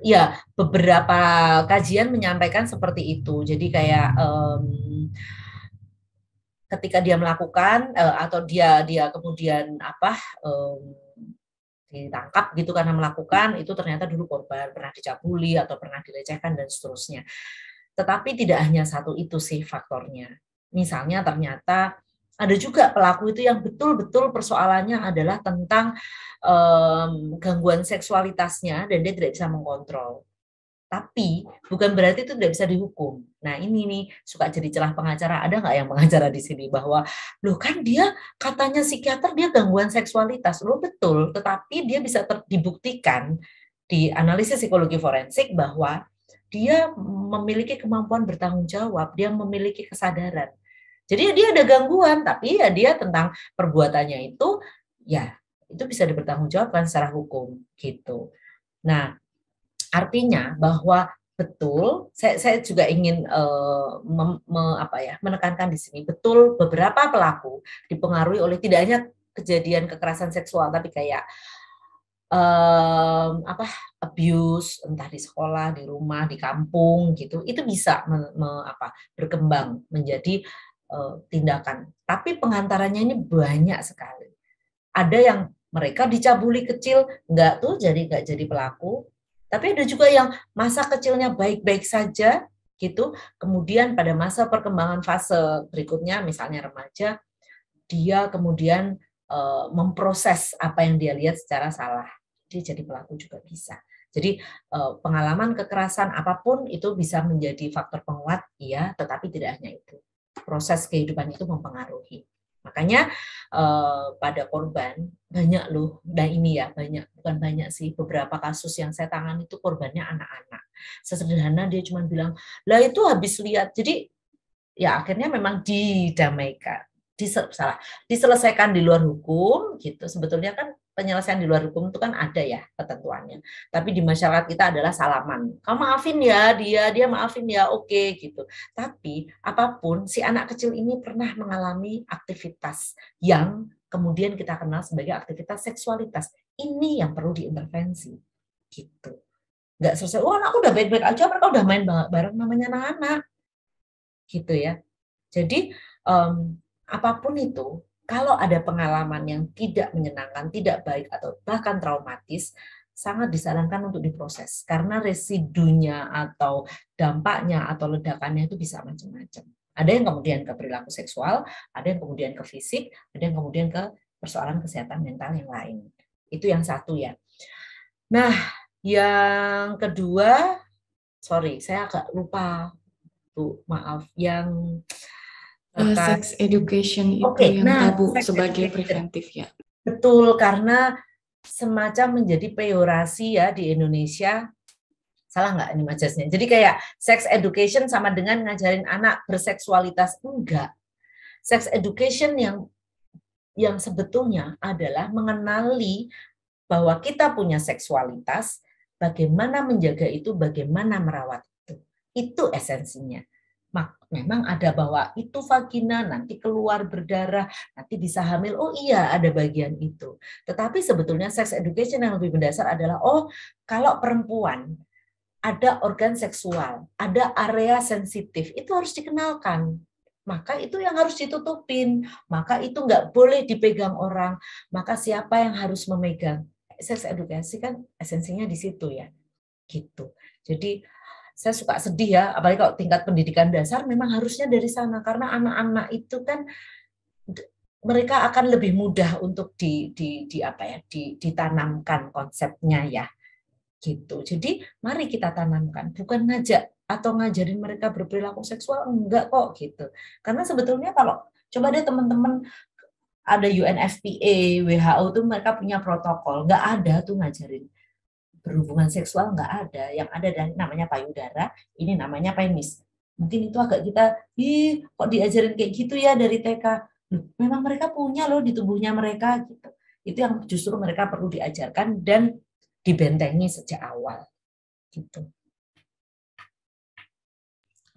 Ya, beberapa kajian menyampaikan seperti itu. Jadi kayak ketika dia melakukan atau dia kemudian ditangkap gitu karena melakukan, itu ternyata dulu korban pernah dicabuli atau pernah dilecehkan dan seterusnya. Tetapi tidak hanya satu itu sih faktornya. Misalnya ternyata ada juga pelaku itu yang betul-betul persoalannya adalah tentang gangguan seksualitasnya dan dia tidak bisa mengontrol. Tapi bukan berarti itu tidak bisa dihukum. Nah ini nih suka jadi celah pengacara. Ada nggak yang pengacara di sini bahwa loh kan dia katanya psikiater dia gangguan seksualitas. Loh betul, tetapi dia bisa dibuktikan di analisis psikologi forensik bahwa dia memiliki kemampuan bertanggung jawab, dia memiliki kesadaran. Jadi dia ada gangguan, tapi ya dia tentang perbuatannya itu ya itu bisa dipertanggungjawabkan secara hukum gitu. Nah, artinya bahwa betul, saya juga ingin menekankan di sini, betul beberapa pelaku dipengaruhi oleh tidak hanya kejadian kekerasan seksual, tapi kayak abuse entah di sekolah, di rumah, di kampung gitu, itu bisa berkembang menjadi tindakan. Tapi pengantarannya ini banyak sekali. Ada yang mereka dicabuli kecil, nggak jadi pelaku. Tapi ada juga yang masa kecilnya baik-baik saja, gitu. Kemudian pada masa perkembangan fase berikutnya, misalnya remaja, dia kemudian memproses apa yang dia lihat secara salah. Dia jadi pelaku juga bisa. Jadi pengalaman kekerasan apapun itu bisa menjadi faktor penguat, iya, tetapi tidak hanya itu. Proses kehidupan itu mempengaruhi. Makanya pada korban banyak loh, nah ini ya banyak, bukan banyak sih, beberapa kasus yang saya tangani itu korbannya anak-anak. Sesederhana dia cuma bilang, lah itu habis lihat, jadi ya akhirnya memang didamaikan, diselesaikan di luar hukum gitu. Sebetulnya kan penyelesaian di luar hukum itu kan ada ya ketentuannya. Tapi di masyarakat kita adalah salaman. Kamu maafin ya dia maafin ya, oke gitu. Tapi apapun si anak kecil ini pernah mengalami aktivitas yang kemudian kita kenal sebagai aktivitas seksualitas. Ini yang perlu diintervensi gitu. Nggak selesai, anakku udah baik-baik aja, mereka udah main bareng, namanya anak-anak gitu ya. Jadi apapun itu, kalau ada pengalaman yang tidak menyenangkan, tidak baik, atau bahkan traumatis, sangat disarankan untuk diproses. Karena residunya atau dampaknya atau ledakannya itu bisa macam-macam. Ada yang kemudian ke perilaku seksual, ada yang kemudian ke fisik, ada yang kemudian ke persoalan kesehatan mental yang lain. Itu yang satu ya. Nah, yang kedua, sorry, saya agak lupa, Bu, maaf, yang sex education itu yang tabu sebagai preventif ya. Betul, karena semacam menjadi peyorasi ya di Indonesia. Salah nggak ini majasnya? Jadi kayak sex education sama dengan ngajarin anak berseksualitas. Enggak. Sex education yang sebetulnya adalah mengenali bahwa kita punya seksualitas, bagaimana menjaga itu, bagaimana merawat itu. Itu esensinya. Memang ada bahwa itu vagina, nanti keluar berdarah, nanti bisa hamil. Oh iya, ada bagian itu. Tetapi sebetulnya sex education yang lebih mendasar adalah, kalau perempuan ada organ seksual, ada area sensitif, itu harus dikenalkan. Maka itu yang harus ditutupin. Maka itu nggak boleh dipegang orang. Maka siapa yang harus memegang? Sex edukasi kan esensinya di situ ya. Gitu. Jadi saya suka sedih ya, apalagi kalau tingkat pendidikan dasar memang harusnya dari sana, karena anak-anak itu kan mereka akan lebih mudah untuk ditanamkan konsepnya ya, gitu. Jadi mari kita tanamkan, bukan ngajak atau ngajarin mereka berperilaku seksual, enggak kok gitu. Karena sebetulnya kalau coba deh teman-teman ada UNFPA, WHO tuh mereka punya protokol, nggak ada tuh ngajarin berhubungan seksual, nggak ada. Yang ada namanya payudara, ini namanya penis. Mungkin itu agak kita, kok diajarin kayak gitu ya dari TK. Memang mereka punya loh di tubuhnya mereka gitu. Itu yang justru mereka perlu diajarkan dan dibentengi sejak awal gitu.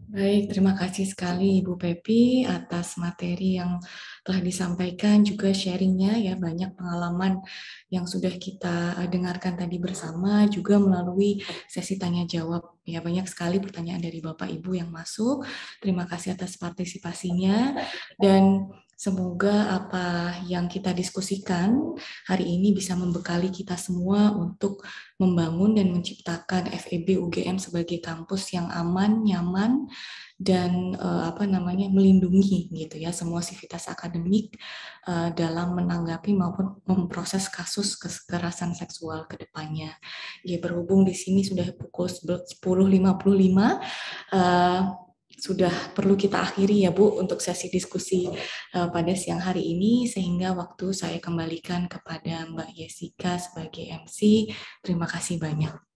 Baik, terima kasih sekali Ibu Pepi atas materi yang telah disampaikan, juga sharingnya ya, banyak pengalaman yang sudah kita dengarkan tadi bersama, juga melalui sesi tanya jawab. Ya, banyak sekali pertanyaan dari Bapak Ibu yang masuk. Terima kasih atas partisipasinya, dan semoga apa yang kita diskusikan hari ini bisa membekali kita semua untuk membangun dan menciptakan FEB UGM sebagai kampus yang aman, nyaman, dan melindungi gitu ya semua sivitas akademik dalam menanggapi maupun memproses kasus kekerasan seksual ke depannya. Ya, berhubung di sini sudah pukul 10.55, sudah perlu kita akhiri ya Bu untuk sesi diskusi pada siang hari ini, sehingga waktu saya kembalikan kepada Mbak Jessica sebagai MC. Terima kasih banyak.